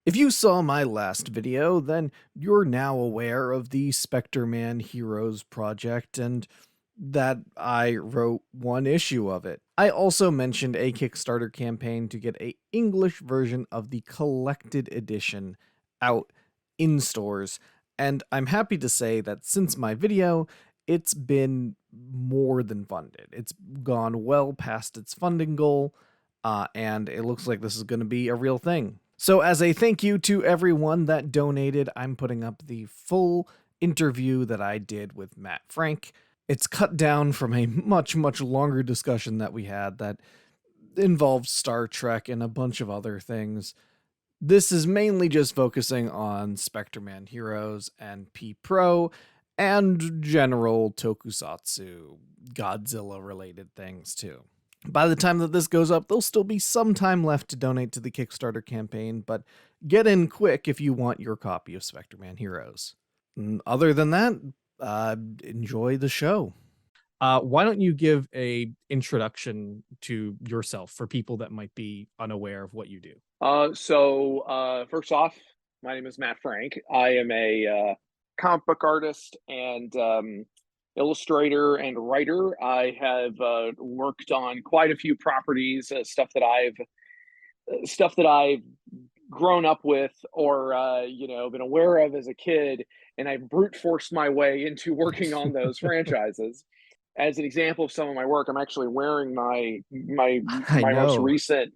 If you saw my last video, then you're now aware of the Specter Man Heroes project and that I wrote one issue of it. I also mentioned a Kickstarter campaign to get a English version of the collected edition out in stores, and I'm happy to say that since my video, it's been more than funded. It's gone well past its funding goal, and it looks like this is going to be a real thing. So, as a thank you to everyone that donated, I'm putting up the full interview that I did with Matt Frank. It's cut down from a much, much longer discussion that we had that involved Star Trek and a bunch of other things. This is mainly just focusing on Specter Man Heroes and P Pro and general Tokusatsu, Godzilla related things too. By the time that this goes up, there'll still be some time left to donate to the Kickstarter campaign, but get in quick if you want your copy of Specter Man Heroes. Other than that, enjoy the show. Why don't you give a introduction to yourself for people that might be unaware of what you do? First off, my name is Matt Frank. I am a comic book artist and illustrator and writer. I have worked on quite a few properties, stuff that I've grown up with or been aware of as a kid, and I brute forced my way into working on those franchises. As an example of some of my work, I'm actually wearing I my most know. recent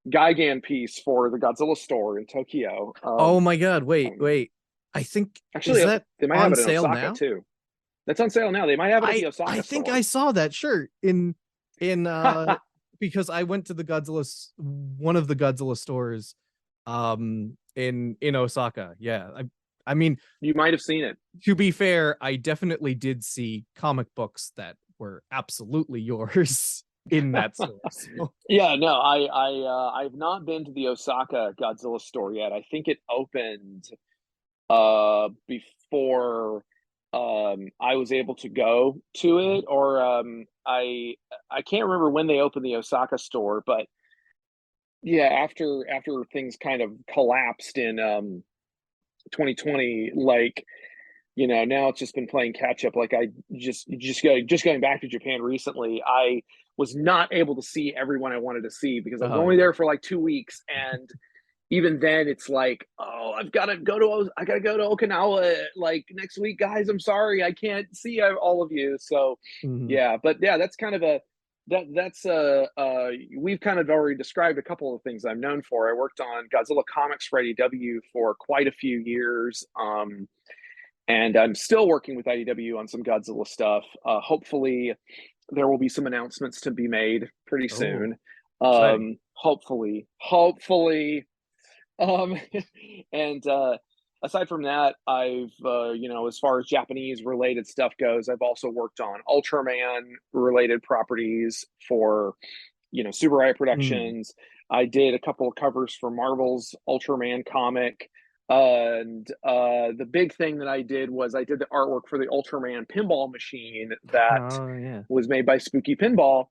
Gigan piece for the Godzilla store in Tokyo. Oh my god, wait. I think is Actually, that they might have on it in sale Osaka now? too. That's on sale now. They might have it at the I Osaka think I store. saw that shirt in because I went to the one of the Godzilla stores in Osaka. Yeah. I mean, You might have seen it. to be fair, I definitely did see comic books that were absolutely yours in that store. So. Yeah, no, I've not been to the Osaka Godzilla store yet. I think it opened before I was able to go to it, or I can't remember when they opened the Osaka store, but yeah, after things kind of collapsed in 2020, like, now it's just been playing catch up. Like, I just going back to Japan recently, I was not able to see everyone I wanted to see because I was Oh only yeah. there for like 2 weeks, and even then it's like, oh, I gotta go to Okinawa like next week, guys. I'm sorry, I can't see all of you. So Mhm. yeah, but yeah, that's kind of a that's we've kind of already described a couple of things I'm known for. I worked on Godzilla comics for IDW for quite a few years. And I'm still working with IDW on some Godzilla stuff. Hopefully, there will be some announcements to be made pretty Oh, soon. exciting. Hopefully. Um, and aside from that, I've as far as Japanese related stuff goes, I've also worked on Ultraman related properties for Subaraya Mm. Productions. I did a couple of covers for Marvel's Ultraman comic. And the big thing that I did was I did the artwork for the Ultraman pinball machine that Oh yeah. was made by Spooky Pinball.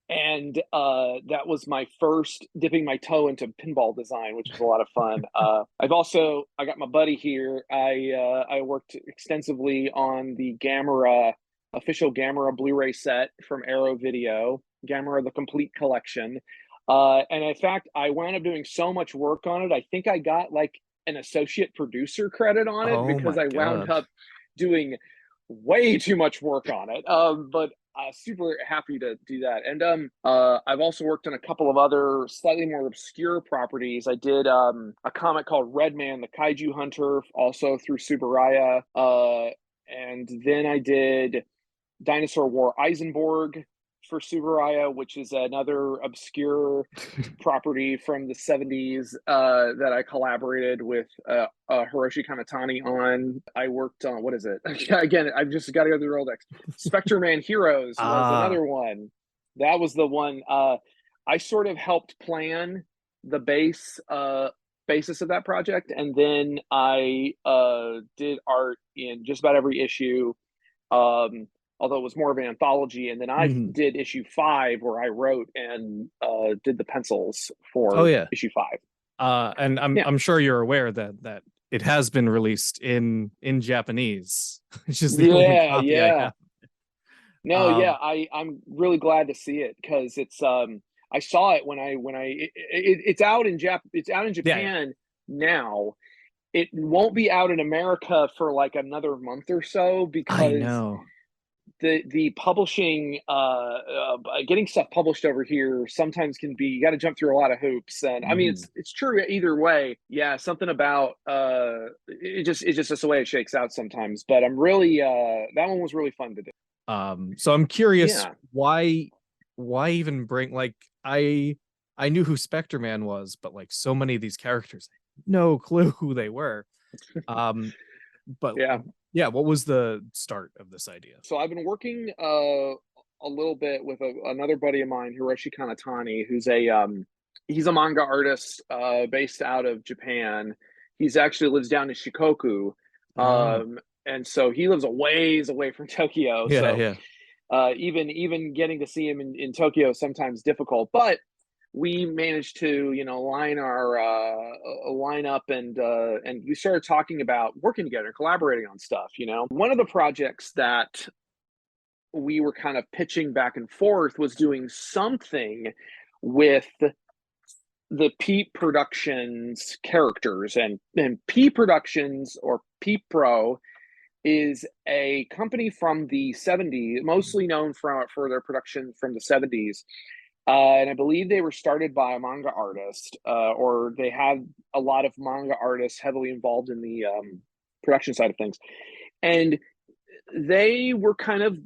And that was my first dipping my toe into pinball design, which was a lot of fun. I got my buddy here. I worked extensively on the Gamera official Gamera Blu-ray set from Arrow Video, Gamera the Complete Collection. And in fact, I wound up doing so much work on it. I think I got like an associate producer credit on it Oh because my I wound god. up doing way too much work on it. But super happy to do that. And I've also worked on a couple of other slightly more obscure properties. I did a comic called Red Man, the Kaiju Hunter, also through Subaraya. And then I did Dinosaur War Eisenborg for Subaraya, which is another obscure property from the 70s that I collaborated with Hiroshi Kamitani on. I worked on, what is it? Again, I've just got to go through the Rolodex. Specter Man Heroes was Ah. another one. That was the one. I sort of helped plan the basis of that project, and then I did art in just about every issue. Um, Although it was more of an anthology. And then I Mhm. did issue 5 where I wrote and did the pencils Oh for yeah. issue 5. And I'm Yeah. I'm sure you're aware that it has been released in Japanese, which is the only Yeah, copy I yeah. have. No, yeah, Um, I'm really glad to see it because it's I saw it it's out in it's out in yeah, yeah, Japan now. It won't be out in America for like another month or so I because know. the publishing getting stuff published over here sometimes can be, you got to jump through a lot of hoops. And I mean Mhm. it's true either way. Yeah, something about it's just the way it shakes out sometimes. But I'm really that one was really fun to do. So I'm curious Yeah. why even bring like I knew who Specter Man was, but like so many of these characters, no clue who they were. Um, but Yeah. yeah, what was the start of this idea? So I've been working a little bit with another buddy of mine, Hiroshi Kanatani, who's a he's a manga artist based out of Japan. He's actually lives down in Shikoku. Oh, And so he lives a ways away from Tokyo. yeah, So yeah. even getting to see him in Tokyo is sometimes difficult. But we managed to, you know, line our line up and we started talking about working together, collaborating on stuff. You know, one of the projects that we were kind of pitching back and forth was doing something with the Peep Productions characters. And Peep Productions, or Peep Pro, is a company from the 70s, mostly known for their production from the 70s. And I believe they were started by a manga artist, or they had a lot of manga artists heavily involved in the production side of things. And they were kind of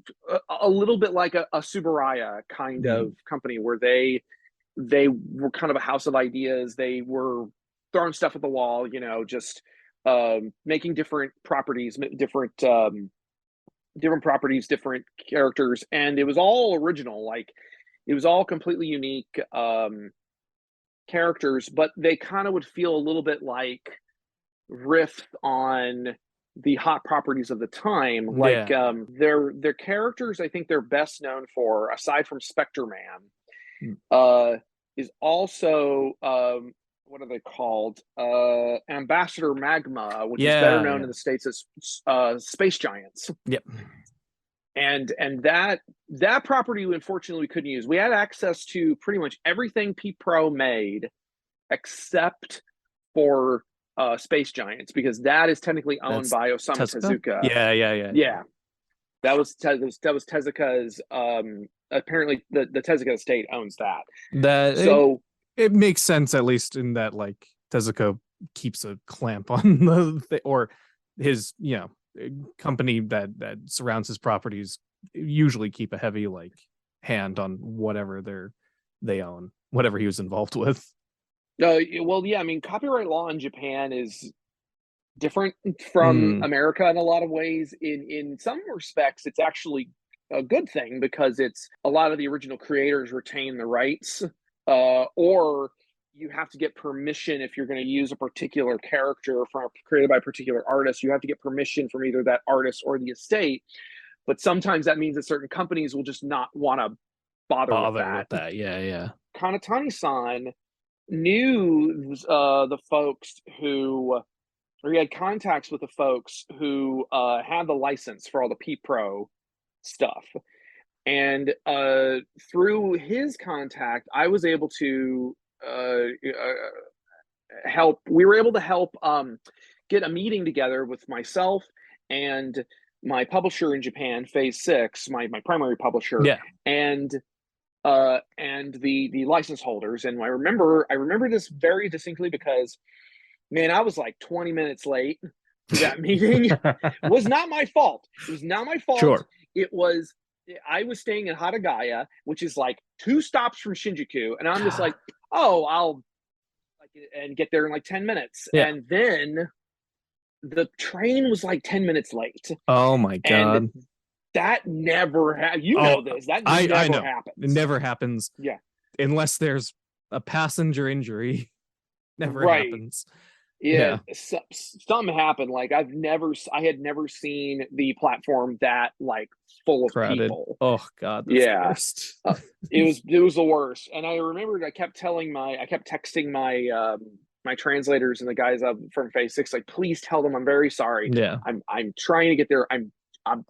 a little bit like a Subaraya kind of Mm. company, where they were kind of a house of ideas. They were throwing stuff at the wall, you know, just making different properties, different properties, different characters, and it was all original. Like it was all completely unique characters, but they kind of would feel a little bit like riff on the hot properties of the time. Like Yeah, yeah. their characters, I think they're best known for, aside from Specter Man, Mm. is also what are they called? Ambassador Magma, which is better Yeah, known yeah. in the States as Space Giants. Yep. And that property, unfortunately, we couldn't use. We had access to pretty much everything P Pro made except for Space Giants, because that is technically owned That's by Osamu Tezuka? Tezuka. Yeah, yeah, yeah, yeah. Yeah, that was Tezuka's. Apparently, the Tezuka estate owns that. That So it makes sense, at least in that like Tezuka keeps a clamp on or his company that surrounds his properties usually keep a heavy like hand on whatever they own, whatever he was involved with. well, yeah, I mean, copyright law in Japan is different from Mm, America in a lot of ways. In some respects, it's actually a good thing because it's a lot of the original creators retain the rights, or you have to get permission if you're going to use a particular character created by a particular artist. You have to get permission from either that artist or the estate. But sometimes that means that certain companies will just not want to bother with bother that. with that. Yeah, yeah. Kanatani-san knew the folks who, or he had contacts with the folks who had the license for all the P Pro stuff. And through his contact, I was able to help. We were able to help get a meeting together with myself and my publisher in Japan, Phase Six, my primary publisher, Yeah. and the license holders. And I remember this very distinctly because, man, I was like 20 minutes late to that meeting. It was not my fault. It was not my fault. Sure. It was, I was staying in Hatagaya, which is like 2 stops from Shinjuku, and I'm just like, oh, I'll like and get there in like 10 minutes. Yeah. And then the train was like 10 minutes late. Oh my And god. that never happened. You Oh, know this. That I never know. It happens. never happens Yeah. unless there's a passenger injury. Never Right. happens. Yeah, Yeah. something happened. Like I had never seen the platform that like full of Crowded. people. Oh god, that's the Yeah, worst. it was the worst. And I remembered I kept texting my my translators and the guys up from Phase 6, like, please tell them I'm very sorry. Yeah. I'm trying to get there. I'm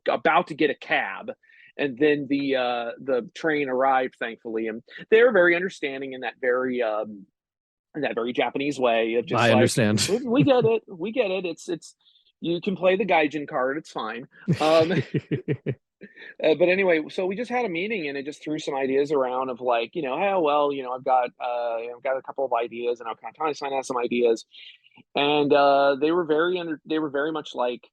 about to get a cab. And then the train arrived, thankfully, and they were very understanding in that very Japanese way of just I like, understand. we get it, we get it. It's you can play the gaijin card, it's fine. Um, but anyway, so we just had a meeting and it just threw some ideas around of like, hey, well, I've got a couple of ideas and I'm kind of trying to sign out some ideas, and they were very much like,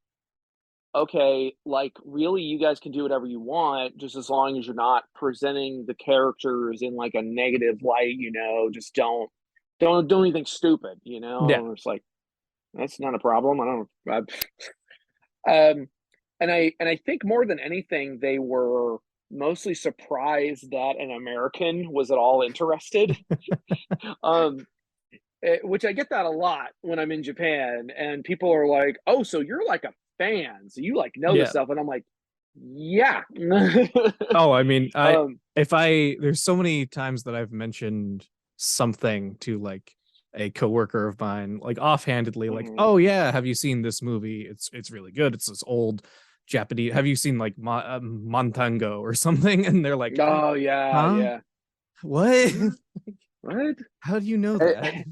okay, like really, you guys can do whatever you want, just as long as you're not presenting the characters in like a negative light, just don't do anything stupid, Yeah. and it's like, that's not a problem. Um, and I think more than anything, they were mostly surprised that an American was at all interested. Um, which I get that a lot when I'm in Japan, and people are like, "Oh, so you're like a fan, so you like know this Yeah. stuff," and I'm like, "Yeah." Oh, I mean, um, there's so many times that I've mentioned something to like a coworker of mine, like offhandedly, like, mhm. oh yeah, have you seen this movie? It's really good. It's this old Japanese. Have you seen like Montango or something? And they're like, Oh yeah, huh? yeah. What? Huh? What? How do you know Uh, that?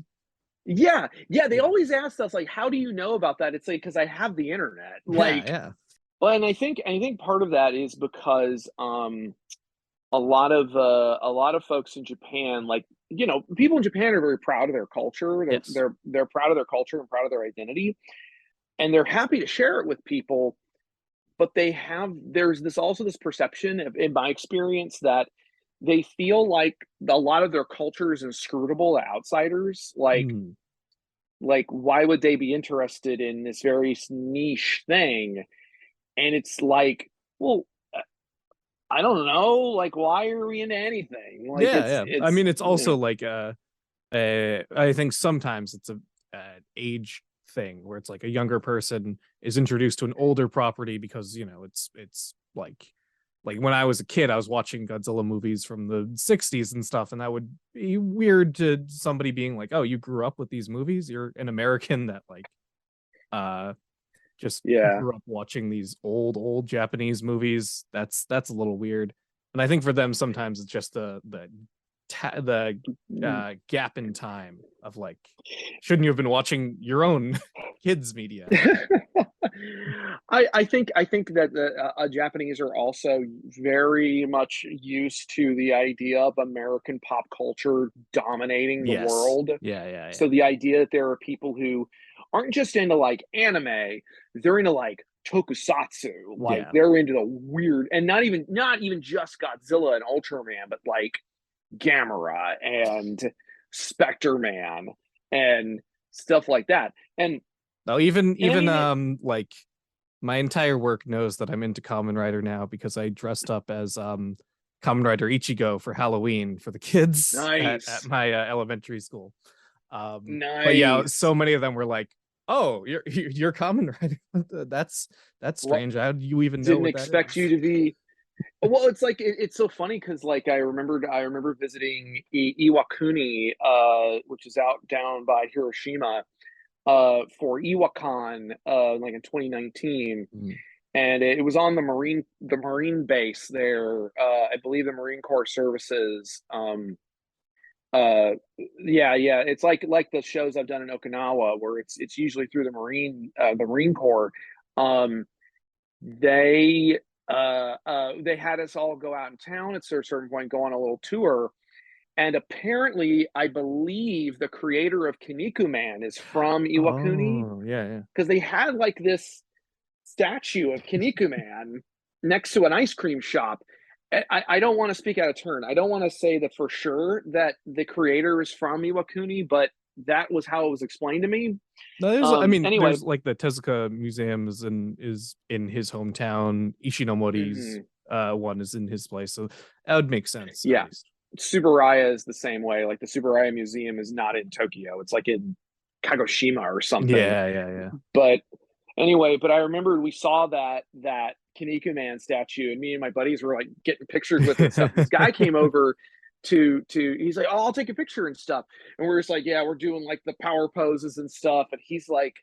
yeah, yeah. They Yeah. always ask us like, "How do you know about that?" It's like, because I have the internet. Yeah, Like, yeah. well, and I think part of that is because a lot of folks in Japan, like, people in Japan are very proud of their culture. They're Yes. they're they're proud of their culture and proud of their identity, and they're happy to share it with people. But there's this perception in my experience that they feel like a lot of their culture is inscrutable to outsiders. Mm. Like why would they be interested in this very niche thing? And it's like, well, I don't know. Like, why are we into anything? Like, Yeah, yeah. I it's mean, it's also like I think sometimes it's a age thing where it's like a younger person is introduced to an older property because it's like when I was a kid, I was watching Godzilla movies from the 60s and stuff, and that would be weird to somebody being like, "Oh, you grew up with these movies? You're an American that like uh just yeah, grew up watching these old Japanese movies." That's a little weird. And I think for them sometimes it's just the gap in time of like, shouldn't you have been watching your own kids media? I think that the Japanese are also very much used to the idea of American pop culture dominating the Yes. world. Yeah, yeah, yeah. So the idea that there are people who aren't just into like anime, they're into like tokusatsu, like Yeah. they're into the weird, and not even just Godzilla and Ultraman, but like Gamera and Specter Man and stuff like that. No, even And I even mean it. like my entire work knows that I'm into Kamen Rider now because I dressed up as Kamen Rider Ichigo for Halloween for the kids at Nice. my elementary school. But yeah, Nice. so many of them were like, "Oh, you're Kamen Rider." That's Well, strange. How do you even know didn't what that expect you is? to be. Well, it's like it's so funny because like I remember visiting Iwakuni, which is out down by Hiroshima, for Iwakan, like in 2019, Mm. and it was on the Marine base there. I believe the Marine Corps Services. Uh, yeah, yeah. It's like the shows I've done in Okinawa, where it's usually through the Marine Corps. Um, they had us all go out in town at a certain point, go on a little tour, and apparently, I believe the creator of Kinniku Man is from Iwakuni, Oh, yeah, yeah. because they had like this statue of Kinniku Man next to an ice cream shop. I don't want to speak out of turn. I don't want to say that for sure that the creator is from Iwakuni, but that was how it was explained to me. No, I mean, Anyway, there's like the Tezuka Museum is in his hometown. Ishinomori's mhm, one is in his place, so that would make sense at yeah, least. Tsuburaya is the same way. Like the Tsuburaya Museum is not in Tokyo; it's like in Kagoshima or something. Yeah, yeah, yeah. But anyway, but I remember we saw that Kinniku Man statue, and me and my buddies were like getting pictures with it and stuff. This guy came over to he's like, oh, I'll take a picture and stuff. And we're just like, yeah, we're doing like the power poses and stuff. And he's like,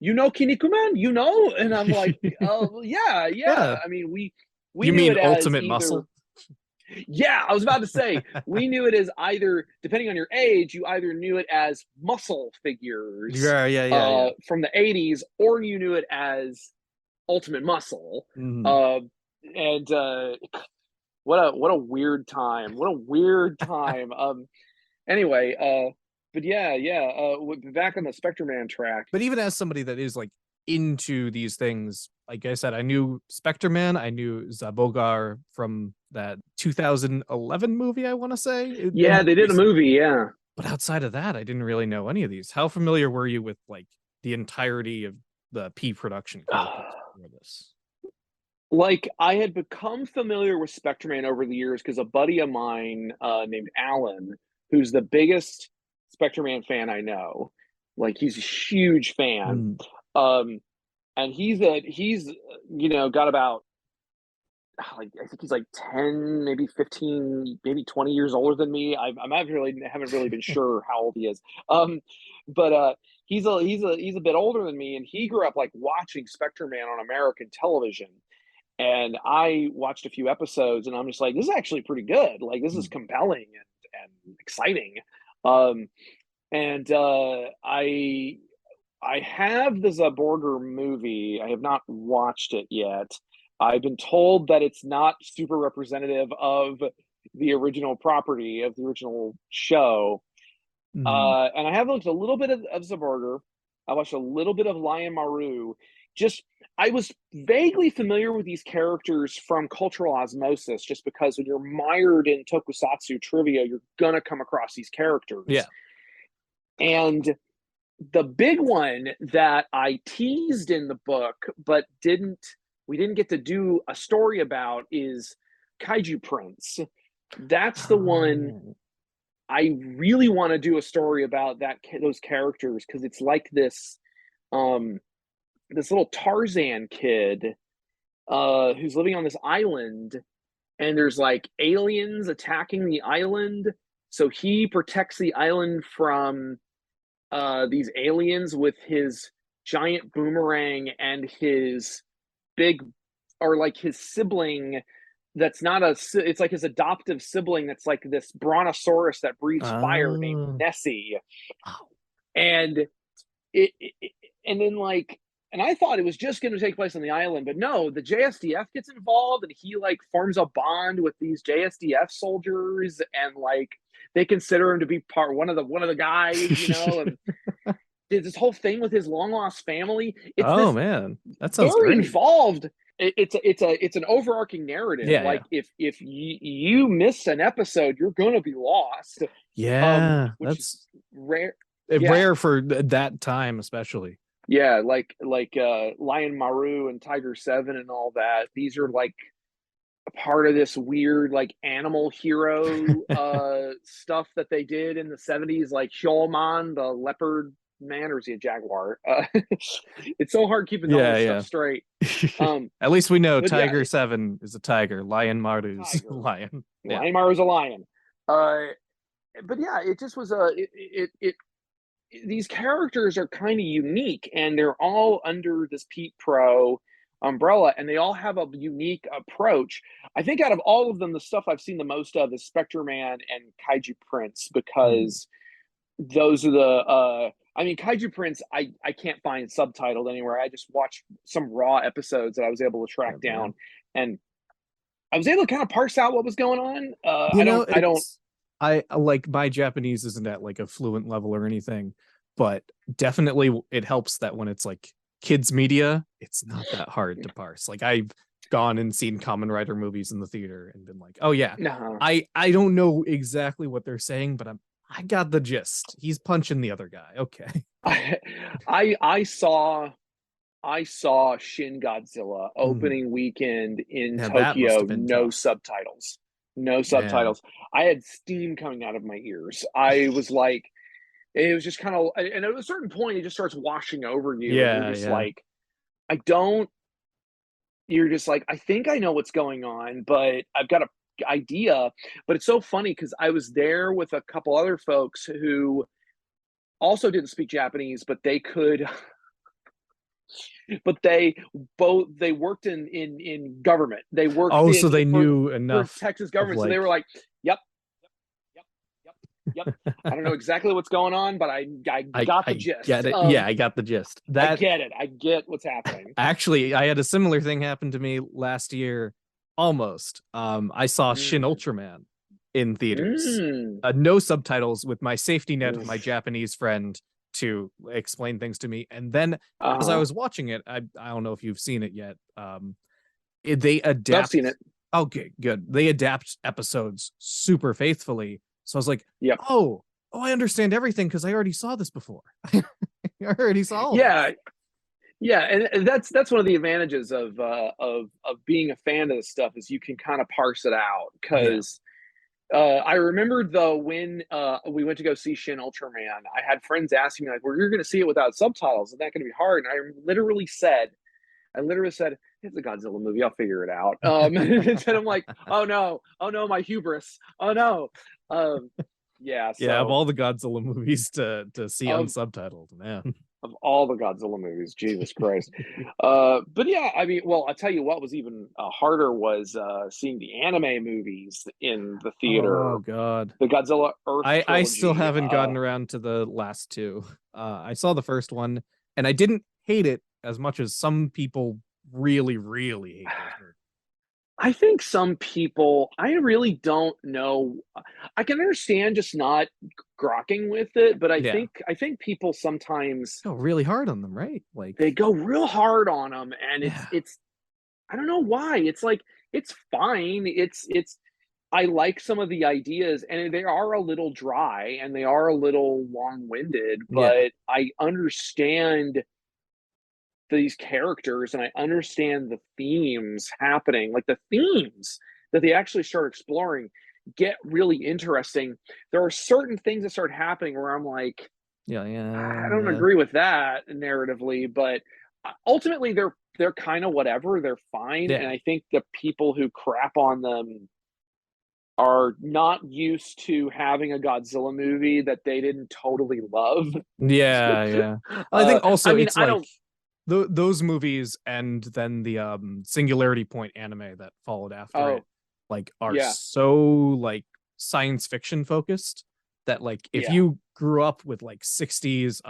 you know Kinnikuman, you know? And I'm like, oh yeah, yeah. Yeah. I mean, we You knew mean it as Ultimate either, Muscle? yeah, I was about to say, we knew it as either, depending on your age, you either knew it as muscle figures Yeah, yeah, yeah, yeah. from the 80s, or you knew it as Ultimate Muscle. Mhm. Uh, and what a weird time. What a weird time. Anyway, but yeah, yeah. Back on the Specter Man track. But even as somebody that is like into these things, like I said, I knew Specter Man, I knew Zabogar from that 2011 movie, I want to say, the Yeah, more they did a recent. movie. Yeah. But outside of that, I didn't really know any of these. How familiar were you with like the entirety of the P production characters for this? Like I had become familiar with Spectre Man over the years because a buddy of mine named Alan, who's the biggest Spectre Man fan I know, like he's a huge fan, Mm. um, and he's got about like I think he's like 10, maybe 15, maybe 20 years older than me. I'm not really haven't really been sure how old he is, but he's a bit older than me, and he grew up like watching Spectre Man on American television. And I watched a few episodes, and I'm just like, this is actually pretty good. Like, this is Mm. compelling and exciting. Um, and I have the Zaborger movie. I have not watched it yet. I've been told that it's not super representative of the original property of the original show. Mm. And I have looked a little bit of Zaborger. I watched a little bit of Lion Maru. Just I was vaguely familiar with these characters from cultural osmosis, just because when you're mired in tokusatsu trivia, you're gonna come across these Yeah. characters. And the big one that I teased in the book, but didn't we didn't get to do a story about is Kaiju Prince. That's the one Oh. I really want to do a story about that those characters because it's like um this little Tarzan kid who's living on this island, and there's like aliens attacking the island, so he protects the island from these aliens with his giant boomerang and his big, or like his sibling that's not a, it's like his adoptive sibling that's like this brontosaurus that breathes fire named Oh. Nessie. Oh. And it and then like, and I thought it was just going to take place on the island, but no, the JSDF gets involved, and he like forms a bond with these JSDF soldiers, and like they consider him to be part one of the guys, and did this whole thing with his long lost family. It's Oh this man, that sounds very great. involved. It's an overarching narrative. Yeah, yeah. Like if you miss an episode, you're gonna be lost. Yeah, Which is that's rare. Yeah, rare for that time, especially. yeah, like Lion Maru and Tiger Seven and all that. These are like a part of this weird like animal hero stuff that they did in the 70s, like Shulman, the leopard man, or is he a jaguar? It's so hard keeping all Yeah, this stuff yeah. straight. Um, At least we know but yeah, Tiger 7 is a tiger, Lion Maru's tiger. lion. Yeah. Lion Maru's a lion. Uh, but yeah, it just was a it these characters are kind of unique, and they're all under this Pete Pro umbrella, and they all have a unique approach. I think out of all of them, the stuff I've seen the most of is Spectre Man and Kaiju Prince, Mm. because those are the I mean, Kaiju Prince I can't find subtitled anywhere. I just watched some raw episodes that I was able to Yeah, track down, man. and I was able to kind of parse out what was going on. You know, I don't it's I like my Japanese isn't at like a fluent level or anything, but definitely it helps that when it's like kids media, it's not that hard to parse. Like I've gone and seen Kamen Rider movies in the theater and been like, "Oh yeah, no. I don't know exactly what they're saying, but I got the gist. He's punching the other guy." Okay. I saw Shin Godzilla Mm. opening weekend in Now that must Tokyo, have been no tough. subtitles. No Man. subtitles. I had steam coming out of my ears. I was like, it was just kind of, and at a certain point, it just starts washing over you, and you're Yeah, just yeah. like, I don't, you're just like, I think I know what's going on, but I've got to idea. But it's so funny because I was there with a couple other folks who also didn't speak Japanese, but they could but they worked in government. They worked Oh, so in they knew for enough Texas of government. So they like, were like, yep, yep, yep, yep. I don't know exactly what's going on, but I got the I get gist. it. Yeah, I got the gist. I That get it. I get what's happening. actually, I had a similar thing happen to me last year, almost. I saw Shin Mm. Ultraman in theaters, Mm. no subtitles, with my safety net of my Oof. Japanese friend to explain things to me. And then as I Uh-huh. was watching it, I don't know if you've seen it yet. They I've adapt. seen it. Okay, good. They adapt episodes super faithfully. So I was like, Yep. oh, I understand everything because I already saw this before. I already saw all Yeah, this. yeah, and that's one of the advantages of being a fan of this stuff is you can kind of parse it out Yeah. because I remember though when we went to go see Shin Ultraman, I had friends asking me like, "Well, you're going to see it without subtitles. Is that going to be hard?" And I literally said, "It's a Godzilla movie. I'll figure it out." And then I'm like, oh no, my hubris. Oh no." Um, yeah. Yeah, of So all the Godzilla movies to see of unsubtitled, man. of all the Godzilla movies, Jesus Christ. But yeah, I mean, well, I'll tell you what was even harder was seeing the anime movies in the theater, Oh God. the Godzilla Earth I still trilogy. haven't gotten around to the last two. I saw the first one and I didn't hate it as much as some people really, really hate those movies. I think some people, I really don't know. I can understand just not grokking with it, but Yeah. I think people sometimes Go really hard on them, right? they Like, go real hard on them, and yeah. it's I don't know why. It's like it's fine. It's I like some of the ideas, and they are a little dry and they are a little long-winded, Yeah. but I understand these characters and I understand the themes happening. Like the themes that they actually start exploring get really interesting. There are certain things that start happening where I'm like, Yeah, yeah, I don't yeah. agree with that narratively, but ultimately they're kind of whatever. They're fine, and Yeah. I think the people who crap on them are not used to having a Godzilla movie that they didn't totally love. Yeah, yeah. I think I also mean, it's I like don't. those movies and then the Singularity Point anime that followed after it Oh, like are yeah, so like science fiction focused that like if yeah. you grew up with like 60s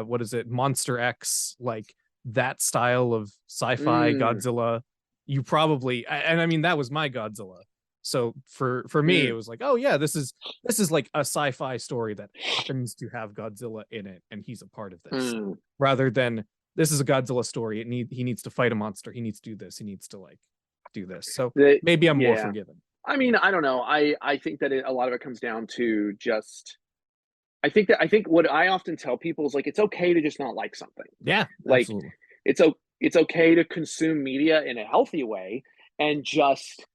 what is it, Monster X, like that style of sci-fi Mm, Godzilla, you probably, and I mean that was my Godzilla. So for me it mm, was like, oh yeah, this is like a sci-fi story that happens to have Godzilla in it and he's a part of this, mm. rather than this is a Godzilla story. He needs to fight a monster. He needs to do this. He needs to like do this. So maybe I'm more Yeah. forgiven. I mean, I don't know. I think that a lot of it comes down to just. I think what I often tell people is like it's okay to just not like something. Yeah, Like absolutely. it's okay to consume media in a healthy way and just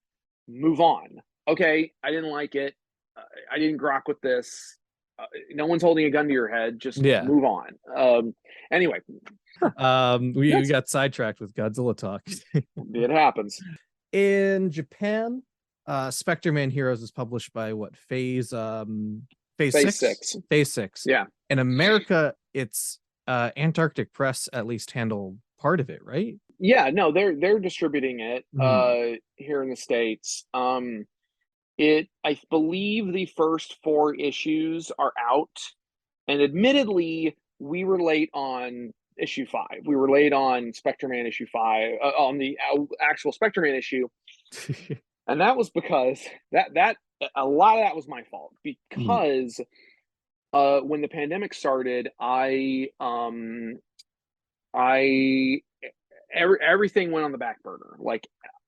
move on. Okay, I didn't like it. I didn't grok with this. No one's holding a gun to your head. Just Yeah. move on. Anyway, We that's got sidetracked with Godzilla talk. it happens. In Japan, Specter Man Heroes is published by what, phase Phase six? six. Phase six. Yeah. In America, it's Antarctic Press at least handle part of it, right? Yeah, no, they're distributing it Hmm. here in the States. It I believe the first four issues are out, and admittedly, we were late on issue five. We were late on Spectre Man issue five, on the actual Spectre Man issue, and that was because that a lot of that was my fault Hmm. because when the pandemic started, I everything went on the back burner. Like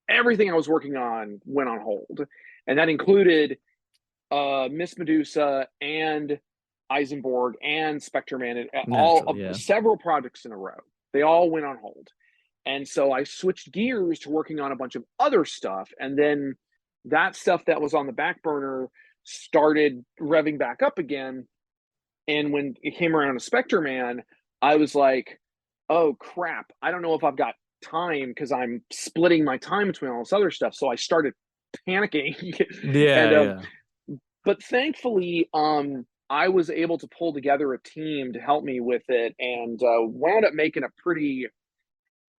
everything I was working on went on hold, and that included Miss Medusa and Eisenborg and Spectre Man, and all Naturally, yeah. several projects in a row. They all went on hold, and so I switched gears to working on a bunch of other stuff, and then that stuff that was on the back burner started revving back up again. And when it came around to Spectre Man, I was like, oh crap, I don't know if I've got time because I'm splitting my time between all this other stuff. So I started panicking. And Yeah, yeah. but thankfully, I was able to pull together a team to help me with it, and wound up making a pretty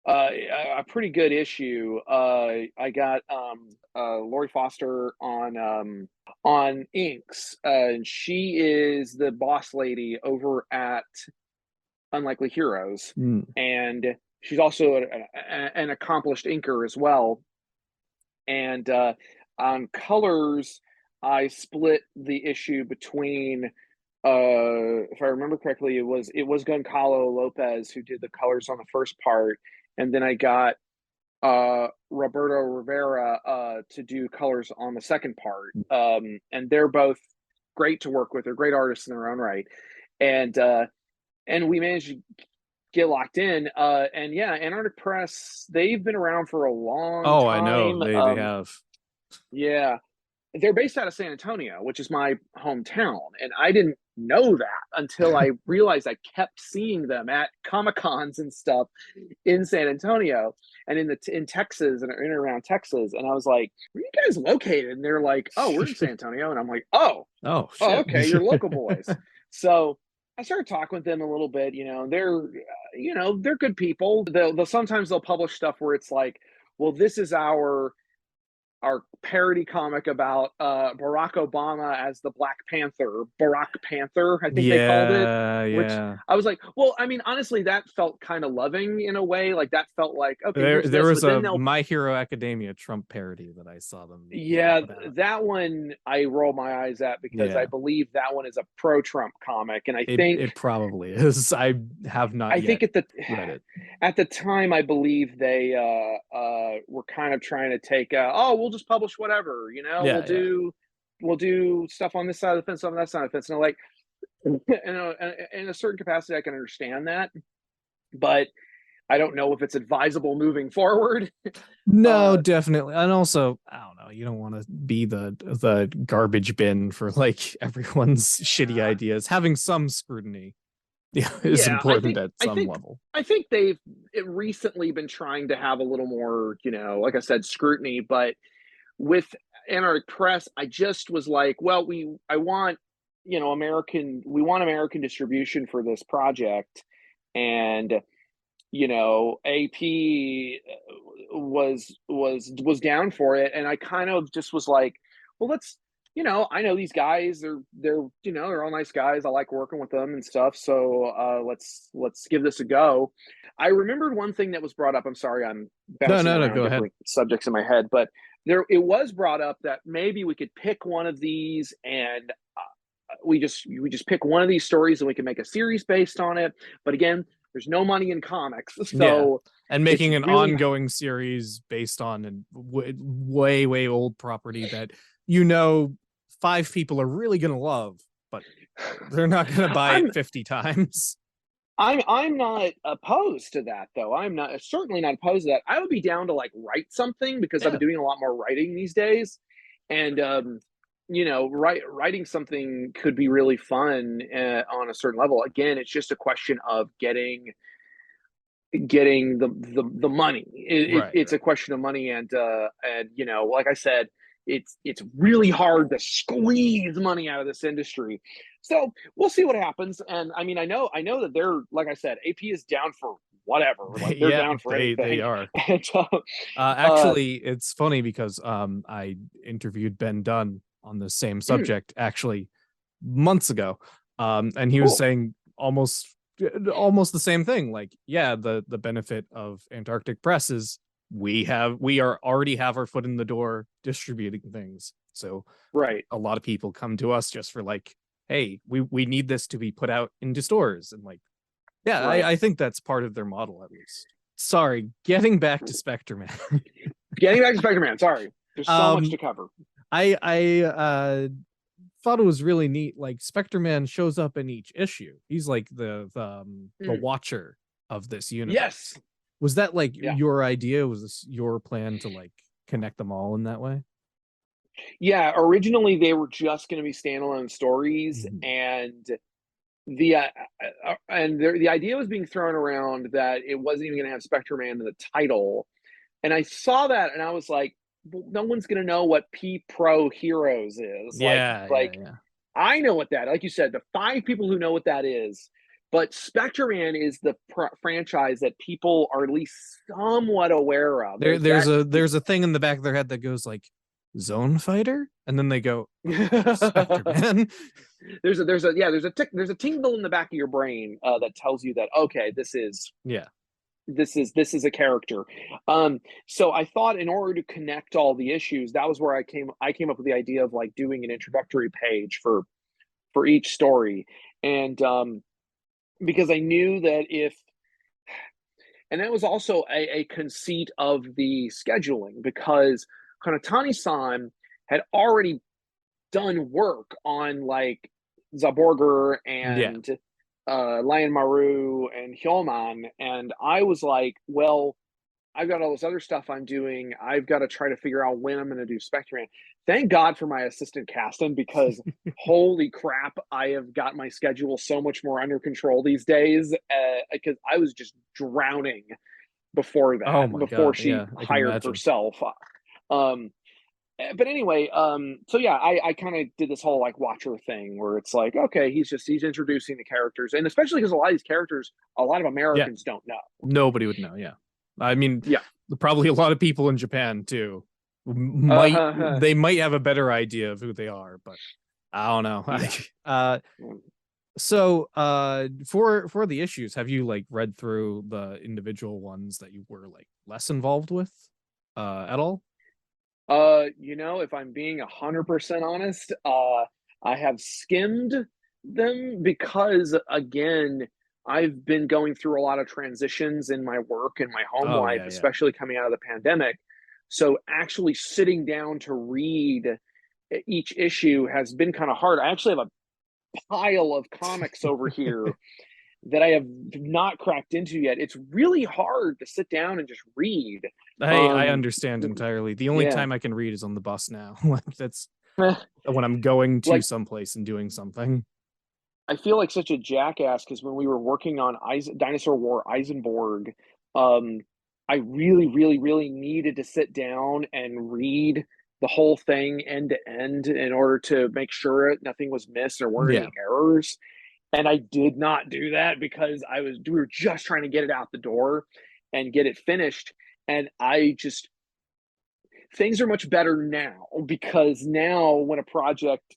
good issue. I got Lori Foster on inks, and she is the boss lady over at Unlikely Heroes, Mm. and she's also an accomplished inker as well. And on colors, I split the issue between, if I remember correctly, it was Goncalo Lopez who did the colors on the first part, and then I got Roberto Rivera to do colors on the second part. And they're both great to work with. They're great artists in their own right, and we managed to get locked in. And yeah, Antarctic Press, they've been around for a long Oh, I know. time. They have. Yeah, they're based out of San Antonio, which is my hometown, and I didn't know that until I realized I kept seeing them at Comic Cons and stuff in San Antonio and in Texas and in and around Texas. And I was like, "Where are you guys located?" And they're like, "Oh, we're in San Antonio." And I'm like, Oh oh, shit. okay, you're local boys." So I started talking with them a little bit. They're good people. They'll sometimes they'll publish stuff where it's like, "Well, this is our parody comic about Barack Obama as the Black Panther, Barack Panther, I think they called it." Yeah, Which yeah. I was like, well, I mean, honestly, that felt kind of loving in a way. Like that felt like, okay, There here's there this, was but then a they'll, My Hero Academia Trump parody that I saw them yeah, put out. that one I roll my eyes at because I Yeah. believe that one is a pro-Trump comic, and It probably is. I have not I yet think read it. at the time, I believe they were kind of trying to take, oh, we'll just publish whatever, Yeah, yeah. we'll do stuff on this side of the fence, on that side of the fence, and like, in a certain capacity, I can understand that, but I don't know if it's advisable moving forward. No, uh, definitely. And also, I don't know, you don't want to be the garbage bin for like everyone's shitty yeah, ideas. Having some scrutiny, yeah, is yeah, important at some level. I think they've recently been trying to have a little more, like I said, scrutiny, but with Anarch Press, I just was like, well, I want, we want American distribution for this project, and AP was down for it, and I kind of just was like, well, let's, I know these guys, they're all nice guys. I like working with them and stuff. So let's give this a go. I remembered one thing that was brought up. I'm sorry, I'm No, bouncing no, no, around go ahead. different subjects in my head, but it was brought up that maybe we could pick one of these, and we just pick one of these stories and we can make a series based on it. But again, there's no money in comics, Yeah. so And it's making an really ongoing series based on a way, way old property that 5 people are really gonna love, but they're not gonna buy I'm it 50 times. I'm not opposed to that, though. I'm not certainly not opposed to that. I would be down to like write something because I've Yeah. been doing a lot more writing these days, and writing something could be really fun on a certain level. Again, it's just a question of getting the money. Right, It's a right. question of money, and like I said, it's really hard to squeeze money out of this industry. So we'll see what happens. And I mean, I know that they're, like I said, AP is down for whatever. Like they're Yeah, down for they anything. are. And uh, Actually, it's funny because I interviewed Ben Dunn on the same mm, subject actually months ago. And he was cool. saying almost the same thing. Like, yeah, the benefit of Antarctic Press is we are already have our foot in the door distributing things. So Right. a lot of people come to us just for like, hey, we need this to be put out into stores. And like, yeah, Right. I think that's part of their model at least. Sorry, getting back to Specter Man. Getting back to Specter Man. Sorry, there's so much um to cover. I thought it was really neat. Like Specter Man shows up in each issue. He's like the Mm, watcher of this yes. universe. Was that like Yeah. your idea? Was this your plan to like connect them all in that way? Yeah. Originally, they were just going to be standalone stories, Mhm. and the idea was being thrown around that it wasn't even going to have Spectre Man in the title, and I saw that and I was like, no one's gonna know what P Pro Heroes is. Yeah, yeah, Like yeah. I know what that. Like you said, the five people who know what that is. But Specter Man is the franchise that people are at least somewhat aware of. There, There's there's that. a there's a thing in the back of their head that goes like Zone Fighter, and then they go, oh, Specter Man. There's a tingle in the back of your brain that tells you that okay, Yeah, this is a character. So I thought in order to connect all the issues, that was where I came up with the idea of like doing an introductory page for each story, and because I knew that if and that was also a conceit of the scheduling because Kanatani-san had already done work on like Zaborger yeah. and Lion Maru and Hyoman, and I was like, well, I've got all this other stuff I'm doing. I've got to try to figure out when I'm going to do Spectrum. Thank God for my assistant Caston because holy crap, I have got my schedule so much more under control these days because I was just drowning before Oh that, my before god, she yeah, I can hired imagine. herself. Um, but anyway, so yeah, I kind of did this whole like watcher thing where it's like, okay, he's introducing the characters, and especially because a lot of these characters, a lot of Yeah, Americans don't know. nobody would know. Yeah, I mean, Yeah. probably a lot of people in Japan too might Uh, they might have a better idea of who they are, but I don't know. yeah. So for the issues, have you like read through the individual ones that you were like less involved with at all? If I'm being 100% honest, I have skimmed them because, again, I've been going through a lot of transitions in my work and my home Oh life, yeah, yeah. especially coming out of the pandemic. So actually sitting down to read each issue has been kind of hard. I actually have a pile of comics over here that I have not cracked into yet. It's really hard to sit down and just read. I Um, understand entirely. The only yeah. time I can read is on the bus now. Like that's when I'm going to Like someplace and doing something. I feel like such a jackass because when we were working on Dinosaur War Eisenborg, um, I really, really, really needed to sit down and read the whole thing end to end in order to make sure nothing was missed or weren't Yeah. any errors. And I did not do that because we were just trying to get it out the door and get it finished. And I just things are much better now because now when a project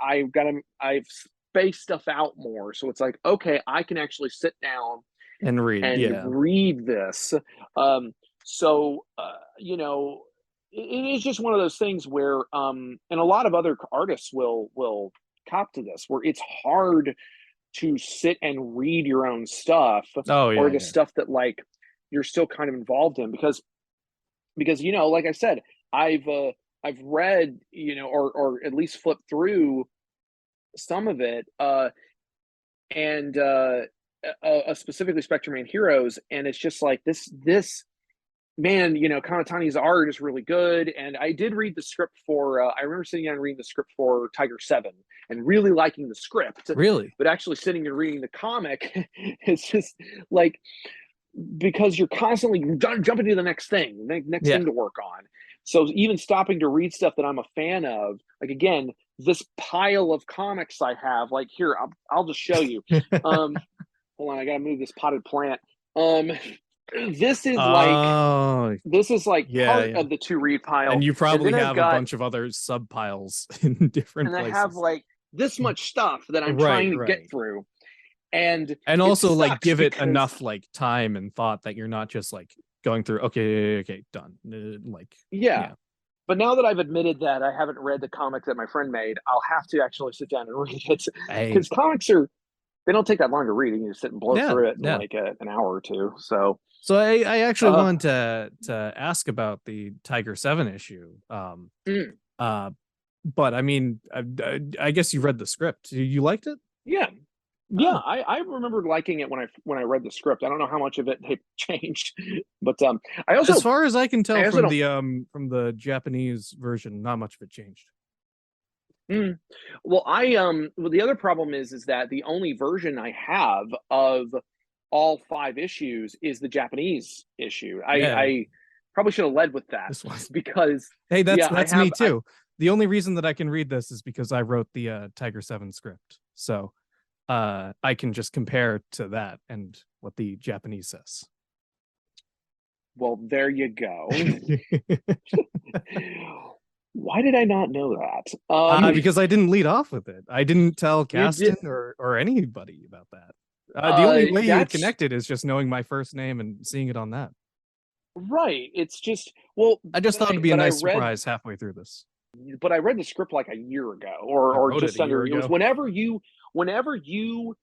I've got to I've spaced stuff out more, so it's like okay, I can actually sit down And read. and Yeah. read this. um so it is just one of those things where and a lot of other artists will cop to this where it's hard to sit and read your own stuff Oh or yeah, the yeah. stuff that like you're still kind of involved in because like I said, I've read or at least flipped through some of it, and specifically Spectrum Man Heroes, and it's just like this man, Kanatani's art is really good, and I did read the script for. I remember sitting down and reading the script for Tiger 7 and really liking the script, Really? but actually sitting and reading the comic, it's just like because you're constantly jumping to the next thing, next Yeah. thing to work on. So even stopping to read stuff that I'm a fan of, like again, this pile of comics I have, like here, I'll just show you. Um, Hold on, I gotta move this potted plant. Um, this is like Oh this is like yeah, part yeah. of the to read pile, And you and probably then I've have a got bunch of other sub piles in different and I have places. like this much stuff that I'm Right, trying to get right. through, and And it also like sucks give it because enough like time and thought that you're not just like going through okay, okay, done. Like yeah. yeah. But now that I've admitted that I haven't read the comic that my friend made, I'll have to actually sit down and read it Hey, because comics are they don't take that long to read. You can just sit and blow yeah, through it in yeah. like an hour or two. So, So I actually uh, wanted to ask about the Tiger 7 issue. mm, Uh but I mean I guess you read the script. You liked it? yeah, yeah. Oh. I remember liking it when I read the script. I don't know how much of it they changed, but I As also far as I can I tell also don't. from the Japanese version, not much of it changed. Mm, well, well the other problem is that the only version I have of all five issues is the Japanese issue. Yeah. probably should have led with that This was because hey, yeah, that's me too. The only reason that I can read this is because I wrote the Tiger 7 script. So I can just compare to that and what the Japanese says. well, there you go. Why did I not know that? Because I didn't lead off with it. I didn't tell You did. Caston or anybody about that. The only way you would That's connect it is just knowing my first name and seeing it on that. right. It's just well, I just thought it'd be a but I nice read surprise halfway through this. but I read the script like a year ago, You or wrote it just a year under. It was ago. whenever you,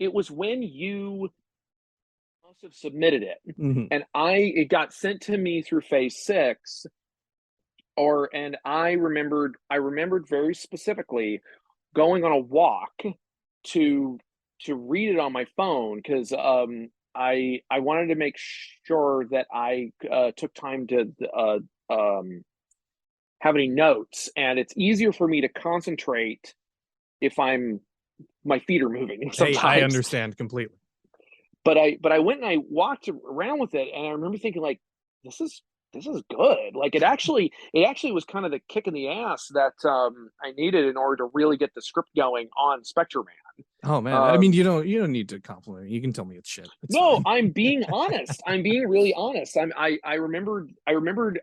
it was when you must have submitted it, Mhm. and it got sent to me through Phase Six, and I remembered very specifically going on a walk to read it on my phone because I wanted to make sure that I took time to have any notes, and it's easier for me to concentrate if my feet are moving Hey, I sometimes. understand completely. But I went and I walked around with it, and I remember thinking like, this is this is good. Like it actually was kind of the kick in the ass that I needed in order to really get the script going on Specter Man. Oh man, I mean Um, you don't need to compliment me. You can tell me it's shit. It's no, fine. I'm being honest. I'm being really honest. I remembered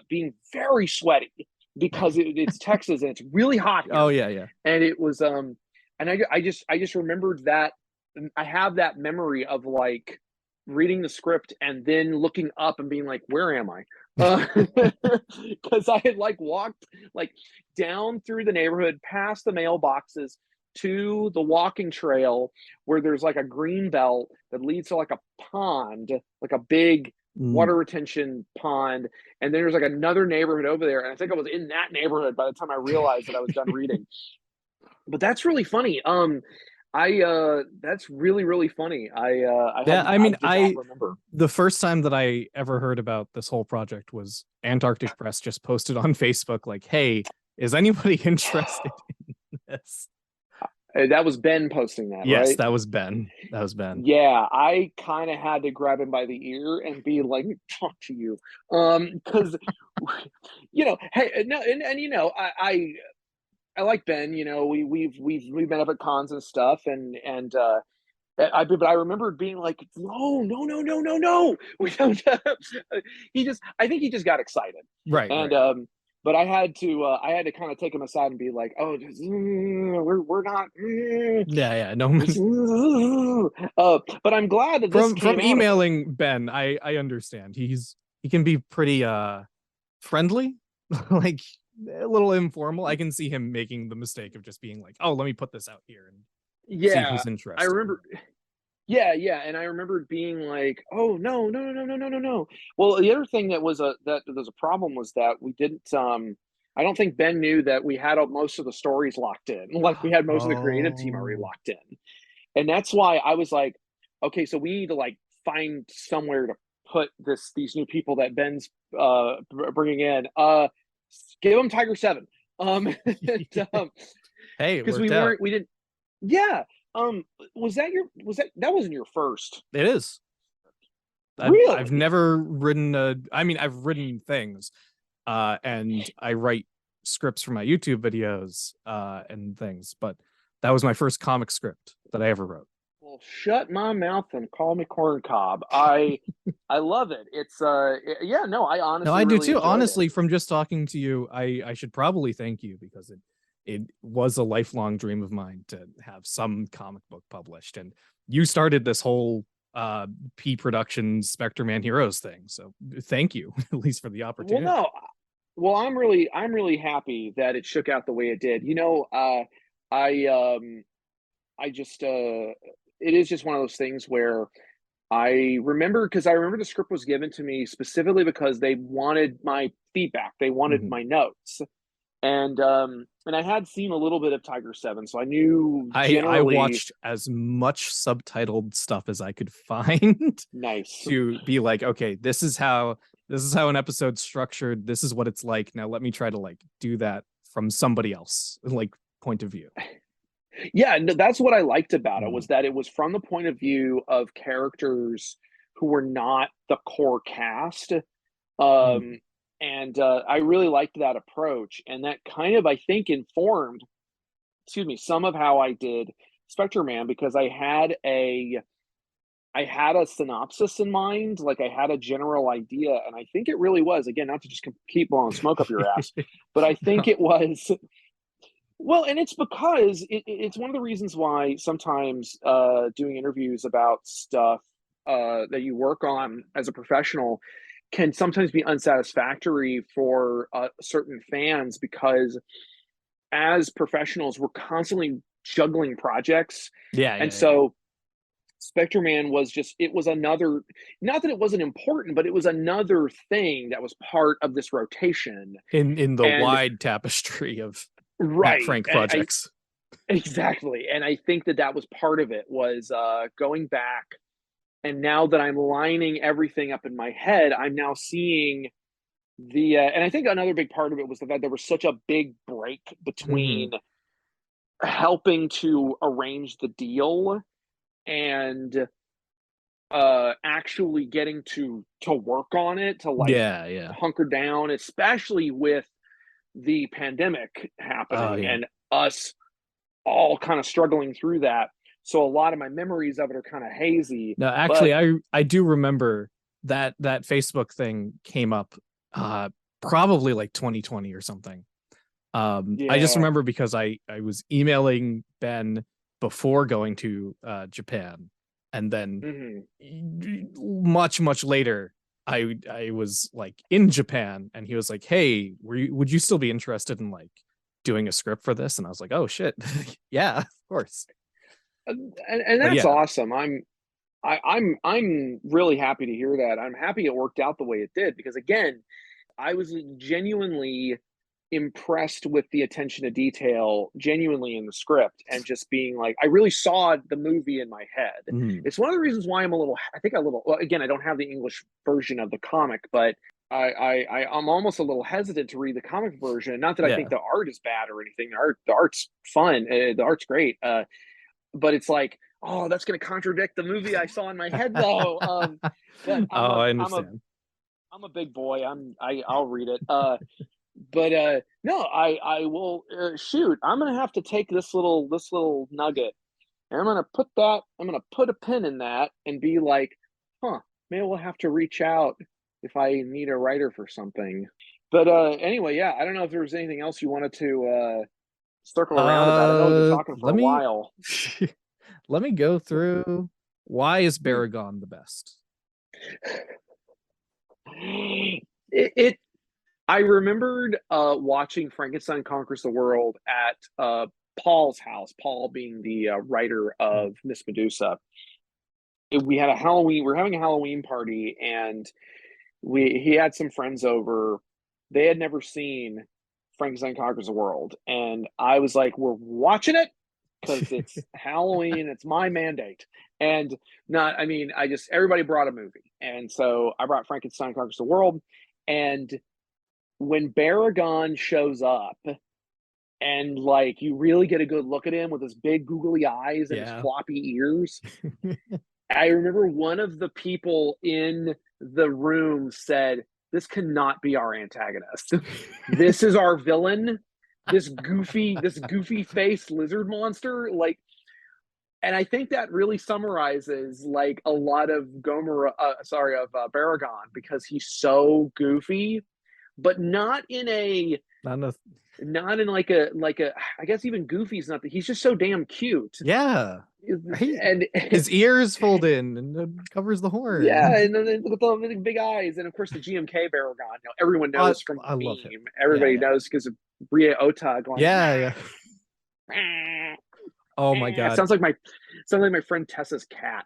being very sweaty because it's Texas and it's really hot Oh here, yeah, yeah. and it was and I just remembered that I have that memory of like reading the script and then looking up and being like, where am I? Because I had like walked like down through the neighborhood past the mailboxes to the walking trail where there's like a green belt that leads to like a pond, like a big water Mm. retention pond, and then there's like another neighborhood over there, and I think I was in that neighborhood by the time I realized that I was done reading. But that's really funny. I That's really really funny. Yeah, I I mean, did not remember. the first time that I ever heard about this whole project was Antarctic Press just posted on Facebook like, "Hey, is anybody interested in this?" That was Ben posting that, Yes, right? that was Ben. That was Ben. Yeah, I kind of had to grab him by the ear and be like, "Talk to you," because hey, no, and I like Ben. We've met up at cons and stuff, but I remember being like, no, no, no, no, no, no. We don't. I think he just got excited, Right, and right. but I had to kind of take him aside and be like, oh, we're not. Yeah, yeah. No, But I'm glad that this from came out of it. emailing Ben, I understand. He can be pretty friendly, like a little informal. I can see him making the mistake of just being like, "Oh, let me put this out here and see Yeah, who's I interested." remember. Yeah, yeah, and I remembered being like, "Oh no, no, no, no, no, no, no, no." Well, the other thing that was a problem was that we didn't. I don't think Ben knew that we had most of the stories locked in. Like we had most of the creative team already Oh. locked in, and that's why I was like, "Okay, so we need to like find somewhere to put these new people that Ben's bringing in. Give them Tiger 7." And, Hey, it because worked out. we didn't. Yeah. That wasn't your first? It is. I've Really? never written I mean, I've written things, and I write scripts for my YouTube videos, and things, but that was my first comic script that I ever wrote. Well, shut my mouth and call me corn cob. I love it. Yeah, no, I No, honestly I do really too. enjoyed it. Honestly, from just talking to you, I should probably thank you because it was a lifelong dream of mine to have some comic book published, and you started this whole P Productions Specter Man Heroes thing. So thank you, at least for the Well, opportunity. no, well, I'm really happy that it shook out the way it did. I I just it is just one of those things where I remember the script was given to me specifically because they wanted my feedback. They wanted Mhm. my notes. And I had seen a little bit of Tiger 7, so I knew I generally watched as much subtitled stuff as I could find nice. to be like, okay, this is how an episode's structured. This is what it's like. Now let me try to like do that from somebody else like point of view. Yeah, no, that's what I liked about it Mhm. was that it was from the point of view of characters who were not the core cast. Um, and I really liked that approach, and that kind of, I think, informed, excuse me, some of how I did Spectre Man, because I had a synopsis in mind, like I had a general idea, and I think it really was, again, not to just keep blowing smoke up your ass, but I think it was, well, and it's because it's one of the reasons why sometimes doing interviews about stuff that you work on as a professional can sometimes be unsatisfactory for certain fans, because as professionals, we're constantly juggling projects. Yeah, And yeah, yeah. so Spectre Man was just, it was another, not that it wasn't important, but it was another thing that was part of this rotation. In the And wide tapestry of Matt right, Frank projects. exactly. And I think that that was part of it, was going back. And now that I'm lining everything up in my head, I'm now seeing and I think another big part of it was the fact there was such a big break Mhm. between helping to arrange the deal and actually getting to work on it, to like Yeah, yeah. hunker down, especially with the pandemic Oh happening yeah. and us all kind of struggling through that. So a lot of my memories of it are kind of hazy. No, But actually, I do remember that Facebook thing came up, uh, probably like 2020 or something. I just yeah. remember because I was emailing Ben before going to Japan, and then Hmm. much later, I was like in Japan, and he was like, "Hey, would you still be interested in like doing a script for this?" And I was like, "Oh shit, yeah, of course." And But that's yeah, awesome. I'm really happy to hear that. I'm happy it worked out the way it did, because again, I was genuinely impressed with the attention to detail, genuinely, in the script, and just being like, I really saw the movie in my head. mm, It's one of the reasons why I think a little, well, again, I don't have the English version of the comic, but I'm almost a little hesitant to read the comic version. Not that I think yeah. the art is bad or anything. The art's fun. The art's great. But it's like, oh, that's going to contradict the movie I saw in my head, though. But Oh, I understand. I'm a big boy. I'll read it. But no, I will, shoot. I'm gonna have to take this little nugget, and I'm gonna put a pin in that and be like, huh, maybe we'll have to reach out if I need a writer for something. But anyway, yeah, I don't know if there was anything else you wanted to circle around about. I know we've been talking for Let a me while. let me go through, why is Baragon the best? It I remembered watching Frankenstein Conquers the World at Paul's house, Paul being the writer Mm. of Miss Medusa. We had a Halloween, we were having a Halloween party, and he had some friends over. They had never seen Frankenstein Conquers the World. And I was like, we're watching it because it's Halloween, it's my mandate. And not, I mean, everybody brought a movie. And so I brought Frankenstein Conquers the World. And when Baragon shows up, and like you really get a good look at him with his big googly eyes and his Yeah. floppy ears, I remember one of the people in the room said, "This cannot be our antagonist. This is our villain. This goofy face lizard monster." Like, and I think that really summarizes like a lot of Baragon, because he's so goofy, but Not enough. not in like a I guess even Goofy's not. He's just so damn cute, Yeah. He and his ears fold in and it covers the yeah, horn. and then with the big eyes, and of course the GMK Baragon. Everyone knows from I the love him. meme. Yeah, Everybody yeah. knows because of Ria Ota going. Yeah, yeah. Oh my It god. sounds like my friend Tessa's cat.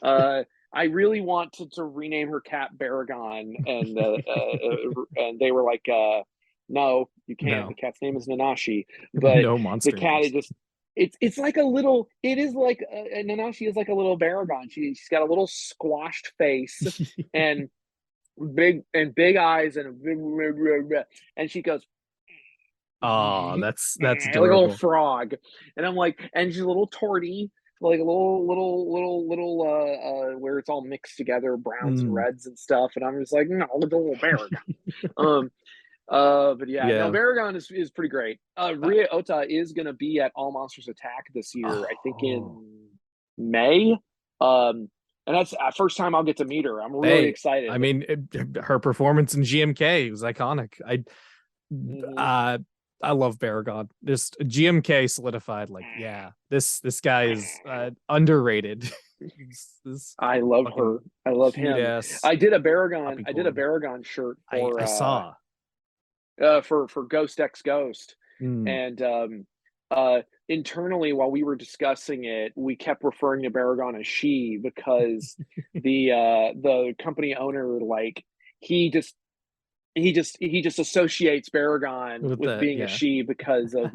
Uh, I really want to rename her cat Baragon, and they were like, no, you can't. The No. cat's name is Nanashi, but No the monster cat, names. it's like a little. It is like Nanashi is like a little Baragon. She's got a little squashed face and big eyes and she goes Oh, that's like a little adorable. frog. And I'm like, and she's a little torty. like a little where it's all mixed together, browns and Mm. reds and stuff. And I'm just like, no, the little Baragon. Um, but yeah, no, Yeah. Baragon is pretty great. Uh, Ria Ota is gonna be at All Monsters Attack this year, I think oh, in May. And that's the first time I'll get to meet her. I'm really hey, I excited. mean, her performance in GMK was iconic. Hmm. Uh, I love Baragon. Just GMK solidified. Like, yeah, this guy is underrated. This I love fucking her. I love cute him. ass I did a Baragon. puppy I did a cord. Baragon shirt I saw. for Ghost X Ghost, Mm. and uh, internally while we were discussing it, we kept referring to Baragon as she because the company owner like he just he just associates Baragon With with the being a yeah. she because of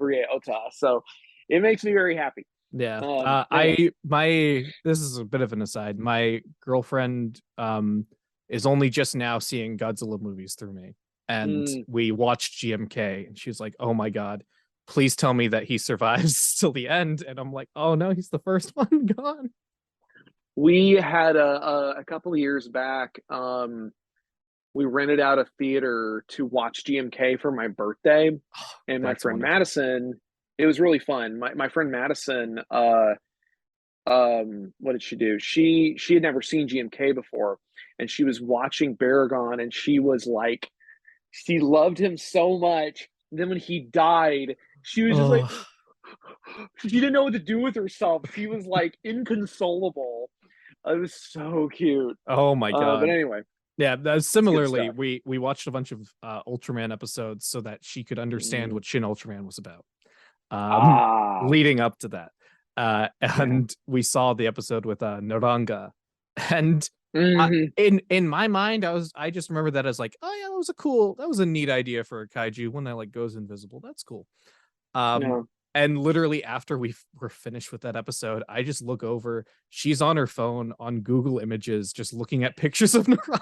Rie Ota. So it makes me very happy. Yeah. Anyway, This is a bit of an aside. My girlfriend is only just now seeing Godzilla movies through me. And mm, we watched GMK and she's like, "Oh my God, please tell me that he survives till the end." And I'm like, "Oh no, he's the first one gone." we had a couple of years back. We rented out a theater to watch GMK for my birthday, and my That's friend wonderful. Madison. It was really fun. My friend Madison, what did she do? She had never seen GMK before, and she was watching Baragon, and she was like, she loved him so much. And then when he died, she was just like, Oh, she didn't know what to do with herself. She was like inconsolable. It was so cute. oh my But God. anyway, Yeah, it's good similarly, stuff. we watched a bunch of Ultraman episodes so that she could understand Mm. what Shin Ultraman was about. Um, Ah, leading up to that. yeah. And we saw the episode with Naranga. And Hmm. in my mind, I just remember that as like, oh yeah, that was a neat idea for a kaiju when that like goes invisible. That's cool. Um, No. and literally after we were finished with that episode, I just look over. She's on her phone on Google Images, just looking at pictures of Naranga.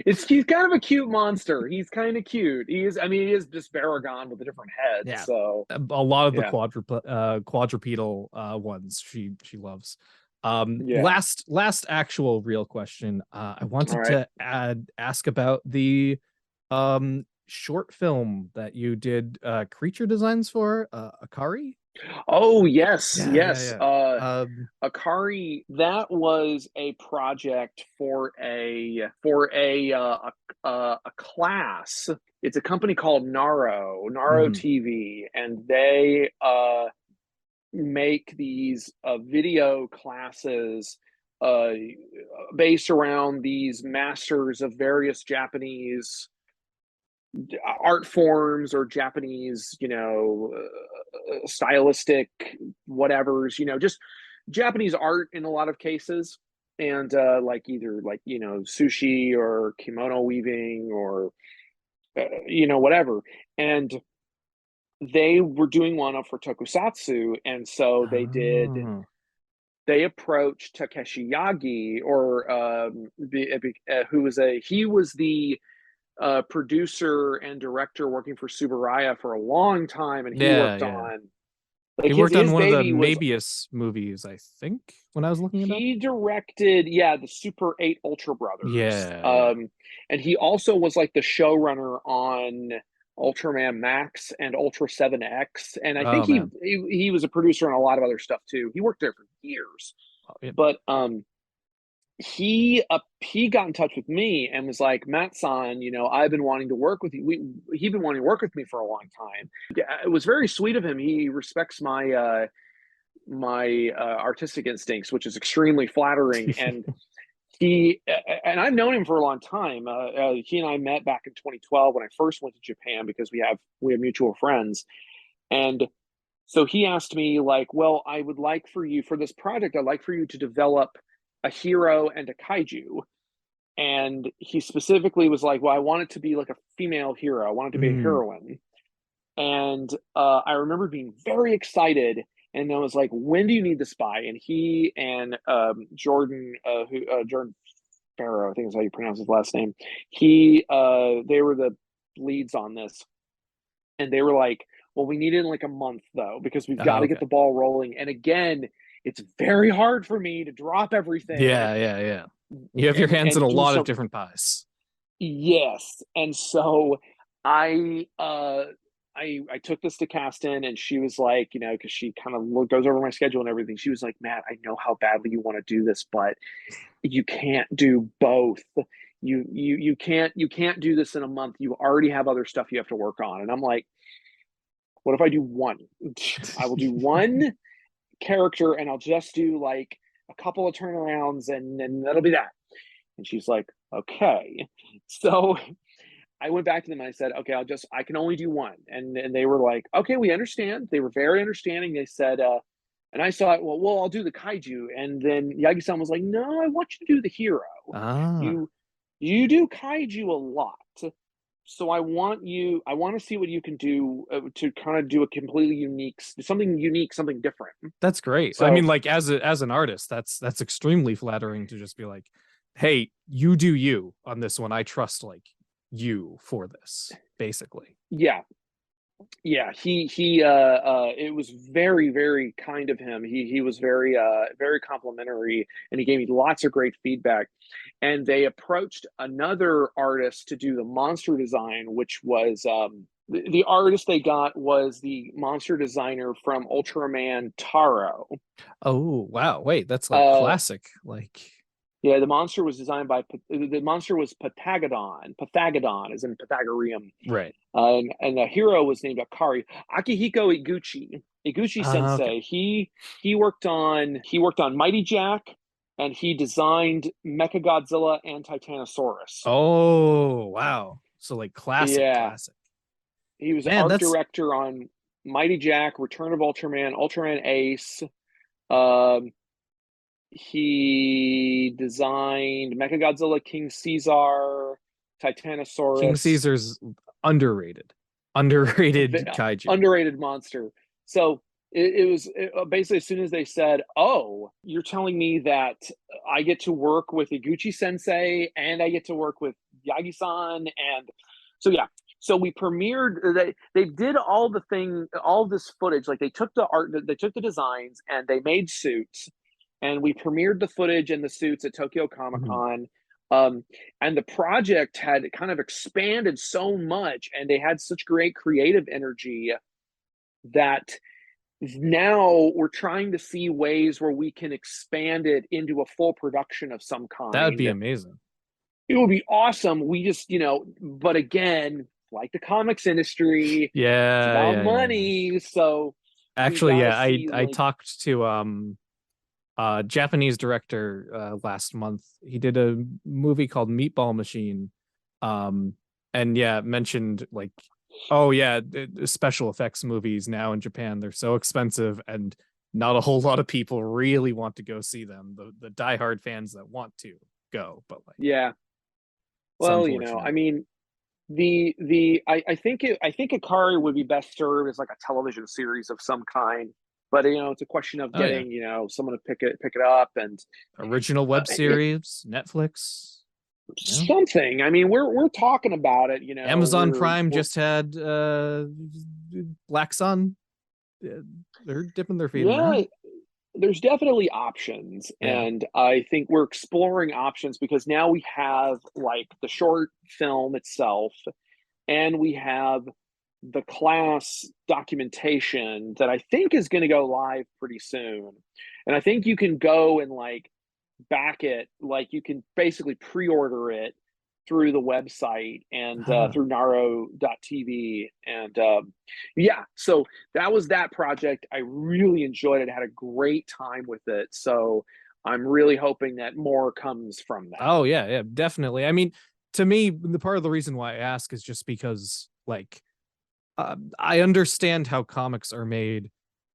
It's he's kind of a cute monster. He's kind of cute. He is. I mean, he is just Baragon with a different head. Yeah, So a lot of the yeah, quadrupedal ones she loves. yeah. Last actual real question. I All wanted right. to ask about the short film that you did creature designs for Akari. Oh yes, Yeah, yeah, yes. yeah. Akari. That was a project for a class. It's a company called Naro Mhm. TV, and they make these video classes uh, based around these masters of various Japanese art forms or Japanese, stylistic whatevers, just Japanese art in a lot of cases. And like either like, sushi or kimono weaving or, whatever. And they were doing one up for Tokusatsu. And so Oh. they approached Takeshi Yagi, or who was he was the producer and director working for Subaraya for a long time, and he Yeah, worked yeah. on He like worked on his one of the baby was Mabius movies, I think, when I was looking it up. he directed, yeah, the Super 8 Ultra Brothers. Yeah, yeah. And he also was like the showrunner on Ultraman Max and Ultra 7X, and I think Oh man. he was a producer on a lot of other stuff too. He worked there for years. Oh, yeah. But he got in touch with me and was like, Matt-san, I've been wanting to work with you. He'd been wanting to work with me for a long time. It was very sweet of him. He respects my artistic instincts, which is extremely flattering. And and I've known him for a long time. He and I met back in 2012 when I first went to Japan because we have mutual friends. And so he asked me like, well, I would like for you for this project, I'd like for you to develop a hero and a kaiju. And he specifically was like, well, I want it to be like a female hero. I want it to be a Mm. heroine. And I remember being very excited. And I was like, when do you need this by? And he and Jordan Farrow, I think is how you pronounce his last name. They were the leads on this. And they were like, Well, we need it in like a month though, because we've got Oh, to get okay. the ball rolling. And again, it's very hard for me to drop everything Yeah, yeah, yeah. You have your hands in a and do lot of some. different pies. Yes. And so I uh I took this to Caston, and she was like, because she kind of goes over my schedule and everything. She was like, Matt, I know how badly you want to do this, but you can't do both. You can't do this in a month. You already have other stuff you have to work on. And I'm like, what if I do one? I will do one character, and I'll just do like a couple of turnarounds, and then that'll be that. And she's like, okay. So I went back to them and I said, okay, I can only do one. And they were like, okay, we understand. They were very understanding. They said, and I thought, well, I'll do the kaiju. And then Yagi-san was like, no, I want you to do the hero. Ah, You you do kaiju a lot. So I want to see what you can do to kind of do a completely unique, something different. that's great. I So mean, like as an artist, that's extremely flattering to just be like, hey, you do you on this one. I trust like you for this, basically. yeah, yeah, it was very, very kind of him. He was very complimentary, and he gave me lots of great feedback. And they approached another artist to do the monster design, which was the artist they got was the monster designer from Ultraman Taro. Oh, wow. Wait, that's like uh classic. Like, yeah, the monster was designed by the monster was Pythagodon is in Pythagorean. right. And the hero was named Akari. Akihiko Iguchi Okay. Sensei. He worked on Mighty Jack, and he designed Mechagodzilla and Titanosaurus. Oh, wow. So like classic, Yeah, classic. he was Man, art that's director on Mighty Jack, Return of Ultraman, Ultraman Ace. Um, he designed Mechagodzilla, King Caesar, King Titanosaurus. Caesar's underrated. Underrated kaiju. Underrated monster. So basically as soon as they said, "Oh, you're telling me that I get to work with Iguchi Sensei and I get to work with Yagi-san," and so yeah. So we premiered. They did all this footage. Like they took the art, they took the designs, and they made suits, and we premiered the footage and the suits at Tokyo Comic Mhm. Con. Um, and the project had kind of expanded so much, and they had such great creative energy that now we're trying to see ways where we can expand it into a full production of some That would be kind. amazing. It would be awesome. We just, but again, like the comics industry, it's Yeah, about yeah, yeah, yeah. money. So we Actually, got to yeah, see, I like, talked to Japanese director last month. He did a movie called Meatball Machine. Um and yeah, mentioned like, oh yeah, special effects movies now in Japan, they're so expensive and not a whole lot of people really want to go see them. The diehard fans that want to go, but like yeah. it's Well, unfortunate. I mean, I think Akari would be best served as like a television series of some kind. But it's a question of Oh yeah. getting someone to pick it up, and Original web it, series, Netflix. Yeah. something. I mean, we're talking about it. Amazon Prime We're just had Black Sun. Uh, They're dipping their feet in that. yeah. There's definitely options, Yeah. and I think we're exploring options because now we have like the short film itself, and we have the class documentation that I think is going to go live pretty soon. And I think you can go and like back it, like you can basically pre-order it through the website and Ah. through naro.tv. And yeah, so that was that project. I really enjoyed it. I had a great time with it. So I'm really hoping that more comes from that. Oh yeah, yeah, definitely. I mean, to me, the part of the reason why I ask is just because, like, I understand how comics are made,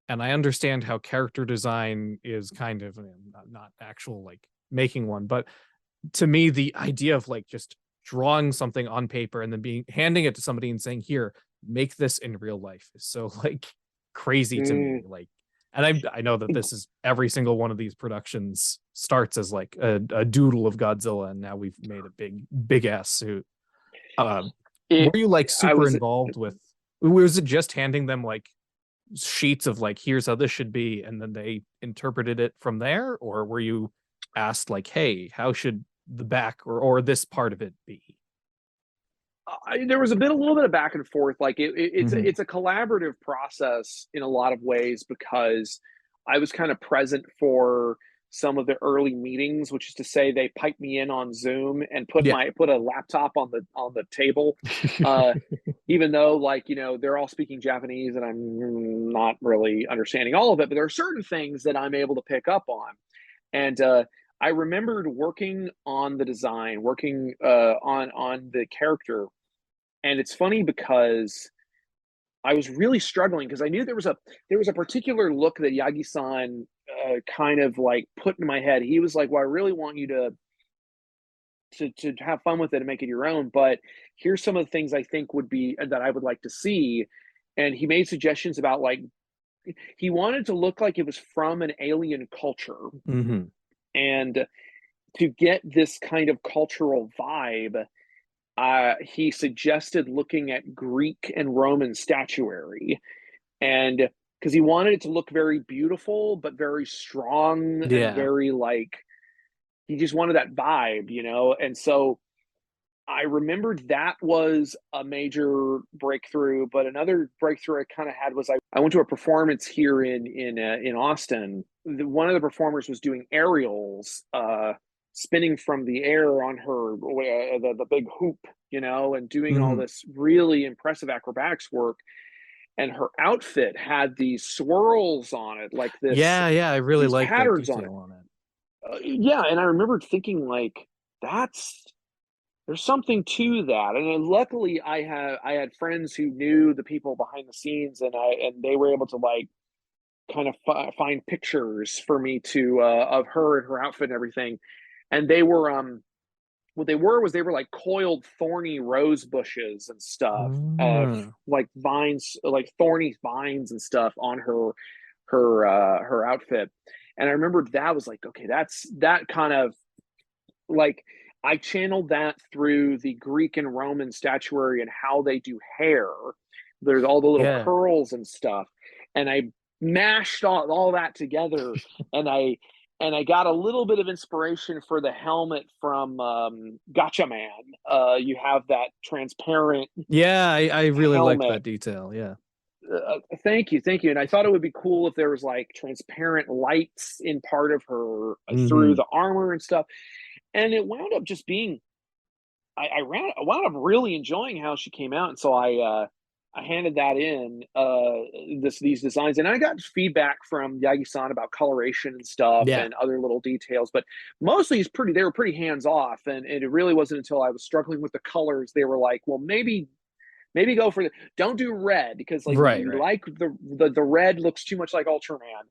and I understand how character design is kind of not actual like making one, but to me, the idea of like just drawing something on paper and then being handing it to somebody and saying, "Here, make this in real life," is so like crazy to me. Mm. Like, and I know that this is every single one of these productions starts as like a doodle of Godzilla, and now we've made a big ass suit. Uh, were It, you like I super was involved with Was it just handing them like sheets of like, here's how this should be, and then they interpreted it from there? Or were you asked like, hey, how should the back or this part of it be? There was a little bit of back and forth. Like Mm-hmm. it's a collaborative process in a lot of ways because I was kind of present for some of the early meetings, which is to say they piped me in on Zoom and Yeah. put a laptop on the table. Uh, Even though like they're all speaking Japanese and I'm not really understanding all of it, but there are certain things that I'm able to pick up on. And I remembered working on the design, working on the character, and it's funny because I was really struggling because I knew there was a particular look that Yagi-san kind of like put in my head. He was like, "Well, I really want you to have fun with it and make it your own, but here's some of the things I think would be that I would like to see." And he made suggestions about like he wanted to look like it was from an alien culture, Mm-hmm. and to get this kind of cultural vibe, he suggested looking at Greek and Roman statuary, and because he wanted it to look very beautiful but very strong and Yeah. very like he just wanted that vibe, And so I remembered that was a major breakthrough. But another breakthrough I kind of had was I went to a performance here in Austin. One of the performers was doing aerials, spinning from the air on her the big hoop, and doing all Mm-hmm. this really impressive acrobatics work. And her outfit had these swirls on it, like Yeah, yeah, I really these like that patterns on it. detail on it. Yeah, and I remembered thinking like that's there's something to that. And then luckily I had friends who knew the people behind the scenes, and they were able to like kind of find pictures for me to of her and her outfit and everything. And they were what they were was they were like coiled thorny rose bushes and stuff, Mm. like vines, like thorny vines and stuff on her outfit. And I remember that was like, okay, that's that kind of like I channeled that through the Greek and Roman statuary and how they do hair. There's all the little Yeah. curls and stuff, and I mashed all that together, and I got a little bit of inspiration for the helmet from Gotcha Man. You have that transparent Yeah, I really liked helmet. that detail. Yeah. Thank you. And I thought it would be cool if there was like transparent lights in part of her through Mm-hmm. the armor and stuff. And it wound up just being I wound up really enjoying how she came out, and so I handed that in these designs, and I got feedback from Yagi-san about coloration and stuff Yeah. and other little details, but mostly they were pretty hands off, and it really wasn't until I was struggling with the colors they were like, well, maybe go for the don't do red because like Right, we right. like the red looks too much like Ultraman.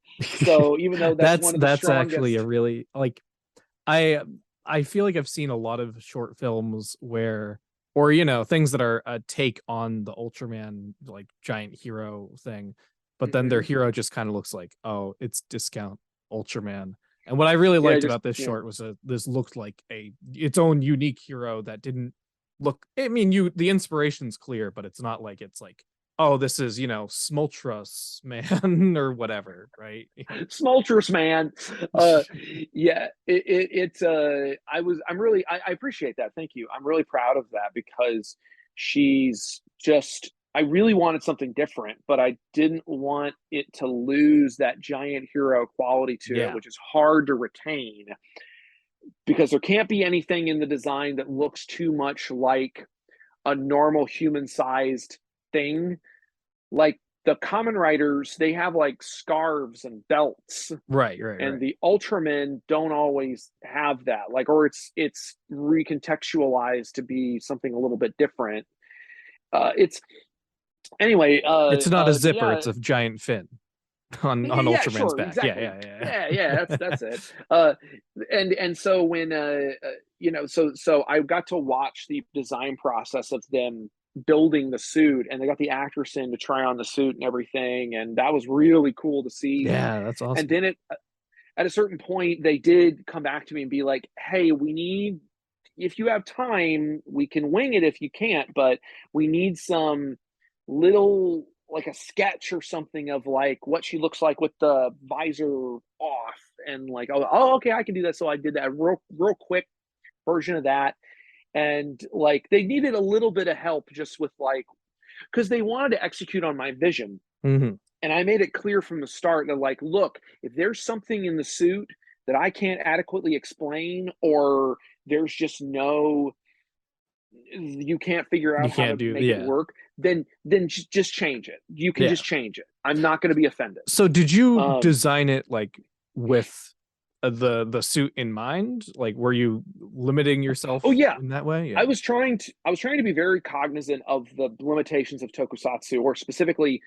So even though that's one of the That's actually a strongest. really like I I feel like I've seen a lot of short films where or things that are a take on the Ultraman like giant hero thing, but then their Mhm. hero just kind of looks like, oh, it's discount Ultraman. And what I really Yeah, liked just about this yeah. short was this looked like a its own unique hero that didn't look, I mean, you the inspiration's clear, but it's not like it's like, oh, this is, Smoltrus man or whatever, right? Smoltrus man. Yeah, I appreciate that. Thank you. I'm really proud of that because she's just I really wanted something different, but I didn't want it to lose that giant hero quality to it, Yeah. which is hard to retain because there can't be anything in the design that looks too much like a normal human sized thing. Like the common riders, they have like scarves and belts, Right, right, and right. the Ultramen don't always have that. Like, or it's recontextualized to be something a little bit different. It's anyway. It's not a zipper, Yeah, it's a giant fin on yeah, Ultraman's sure, back. Yeah, exactly. yeah, Yeah, that's it. And so when so I got to watch the design process of them building the suit, and they got the actress in to try on the suit and everything, and that was really cool to see. yeah. That's And awesome. then at a certain point, they did come back to me and be like, "Hey, we need if you have time, we can wing it if you can't, but we need some." little like a sketch or something of like what she looks like with the visor off, and like, oh okay, I can do that. So I did that real quick version of that. And like they needed a little bit of help just with like, because they wanted to execute on my vision. Mhm. And I made it clear from the start that, like, look, if there's something in the suit that I can't adequately explain, or there's just no, you can't figure You out how to can't do, make it yeah. work, then just change it. You can Yeah. just change it. I'm not going to be offended. So did you Um, design it like with the suit in mind? Like were you limiting yourself oh yeah, in that way? Yeah. I was trying to be very cognizant of the limitations of tokusatsu, or specifically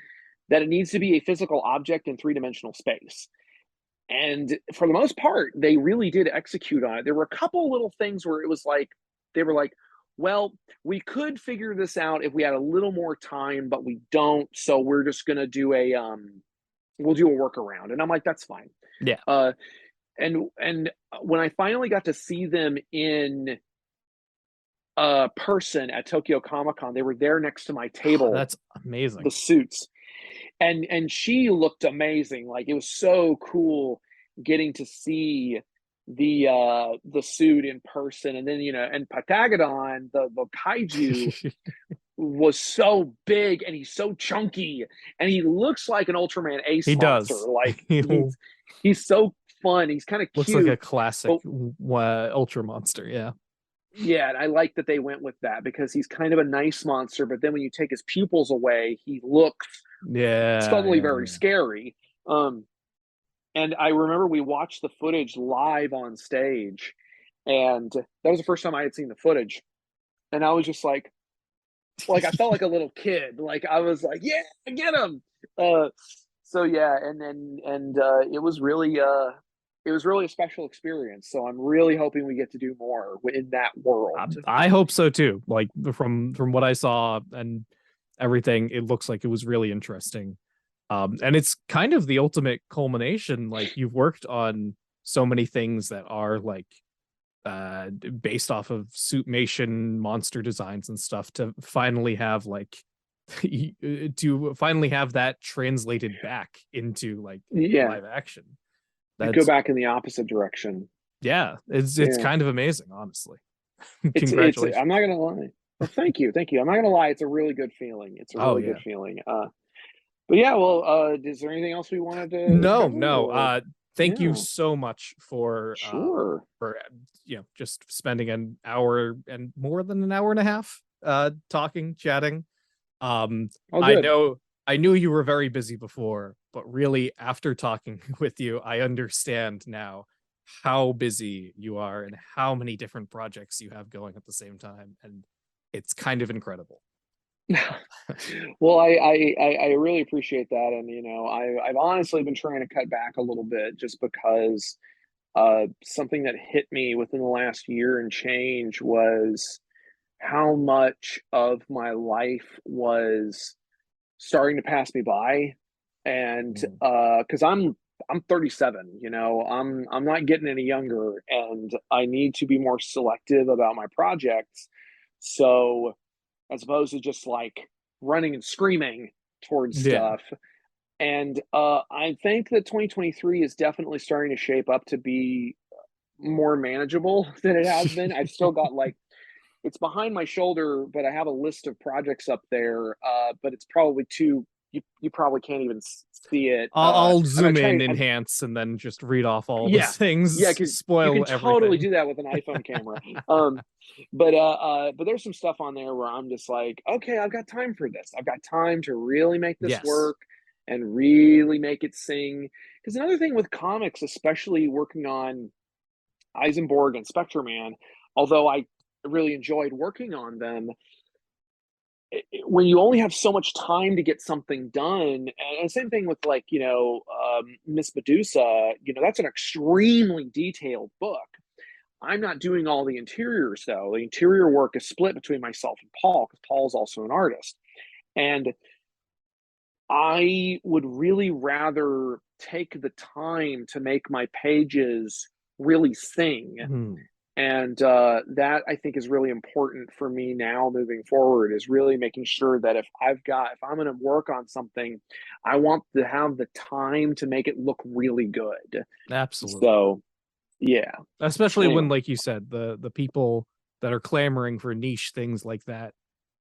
that it needs to be a physical object in three-dimensional space. And for the most part, they really did execute on it. There were a couple little things where it was like, they were like, well, we could figure this out if we had a little more time, but we don't. So we're just gonna do we'll do a workaround. And I'm like, that's fine. Yeah. Uh, and when I finally got to see them in person at Tokyo Comic Con, they were there next to my table, That's amazing. the suits, and she looked amazing. Like it was so cool getting to see the suit in person. And then, and Patagadon, the kaiju, was so big and he's so chunky and he looks like an Ultraman Ace He monster. does. Like He he's so fun, he's kind of looks like a cute. classic But ultra monster. Yeah. yeah, and I like that they went with that because he's kind of a nice monster, but then when you take his pupils away, he looks Yeah. suddenly Yeah. very scary. Um, and I remember we watched the footage live on stage, and that was the first time I had seen the footage, and I was just like I felt like a little kid. Like I was like, yeah, get him. Uh, so yeah, and it was really a special experience. So I'm really hoping we get to do more in that world. I hope so too. Like from what I saw and everything, it looks like it was really interesting. And it's kind of the ultimate culmination. Like you've worked on so many things that are like based off of suitmation monster designs and stuff, to finally have like to finally have that translated back into like Yeah, live action. to go That's, back in the opposite direction. yeah, it's Yeah, kind of amazing, honestly. it's. Congratulations. I'm not gonna lie. Well, thank you, thank you. I'm not gonna lie. It's a really good feeling. It's a Oh really good yeah. feeling. But yeah, well, is there anything else we wanted to No, cover? no. Or Thank you yeah, so much sure. for just spending an hour and more than an hour and a half talking, chatting. Oh, I good. know I knew you were very busy before, but really after talking with you, I understand now how busy you are and how many different projects you have going at the same time, and it's kind of incredible. Well, I really appreciate that, and I've honestly been trying to cut back a little bit just because something that hit me within the last year and change was how much of my life was starting to pass me by. And Mm. because I'm 37, I'm not getting any younger, and I need to be more selective about my projects. So as opposed to just like running and screaming towards Yeah. stuff. And I think that 2023 is definitely starting to shape up to be more manageable than it has been. I've still got like, it's behind my shoulder, but I have a list of projects up there. But it's probably too, you probably can't even see it. I'll I'm gonna zoom try in, and enhance, and then just read off all the yeah, yeah, things, because you can spoil totally everything. do that with an iPhone camera. But there's some stuff on there where I'm just like, okay, I've got time for this. I've got time to really make this Yes. work and really make it sing. Because another thing with comics, especially working on Eisenborg and Specter Man, although I really enjoyed working on them, when you only have so much time to get something done, and same thing with like Miss Medusa, that's an extremely detailed book. I'm not doing all the interiors though. The interior work is split between myself and Paul because Paul is also an artist, and I would really rather take the time to make my pages really sing Hmm. And that I think is really important for me now moving forward, is really making sure that if I'm going to work on something, I want to have the time to make it look really good. Absolutely. So yeah. Especially when, Anyway, like you said, the people that are clamoring for niche things like that,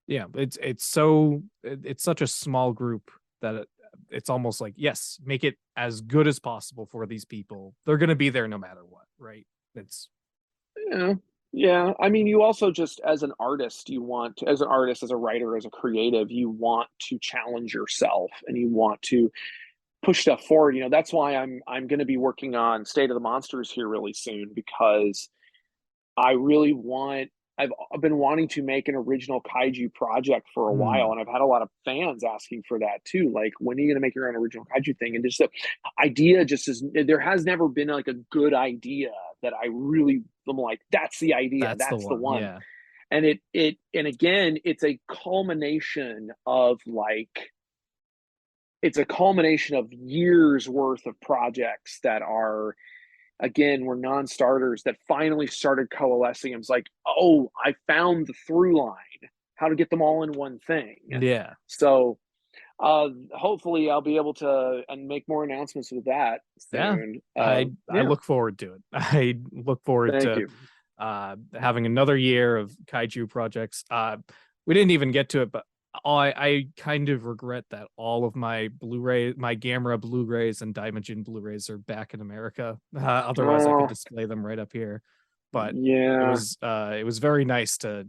yeah, it's such a small group that it's almost like, yes, make it as good as possible for these people. They're going to be there no matter what, right? It's yeah. Yeah. I mean, you also just, as an artist, as an artist, as a writer, as a creative, you want to challenge yourself and you want to push stuff forward. That's why I'm going to be working on State of the Monsters here really soon, because I really want. I've been wanting to make an original kaiju project for a while, and I've had a lot of fans asking for that too. Like, when are you going to make your own original kaiju thing? And just the idea just is, there has never been like a good idea that I really am like, that's the idea, that's the that's the one. one. Yeah. And and again, it's a culmination of years worth of projects that are, again, were non-starters that finally started coalescing. It was like, oh, I found the through line, how to get them all in one thing. Yeah. So hopefully I'll be able to and make more announcements with that Yeah. soon. I Yeah. look forward to it. I look forward Thank to you. having another year of kaiju projects. We didn't even get to it, but I kind of regret that all of my my Gamera Blu-rays and Daimajin Blu-rays are back in America. Otherwise, I could Oh, display them right up here. But yeah. it was very nice to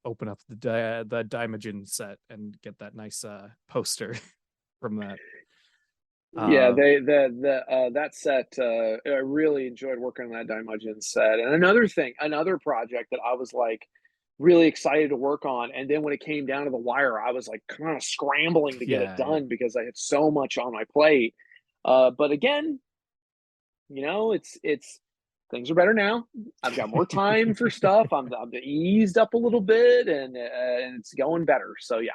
open up the Daimajin set and get that nice poster from that. Yeah, Uh, that set, I really enjoyed working on that Daimajin set. And another project that I was like really excited to work on, and then when it came down to the wire, I was like kind of scrambling to get it yeah, yeah. done because I had so much on my plate. But again, it's things are better now. I've got more time for stuff. I'm eased up a little bit, and it's going better. So yeah.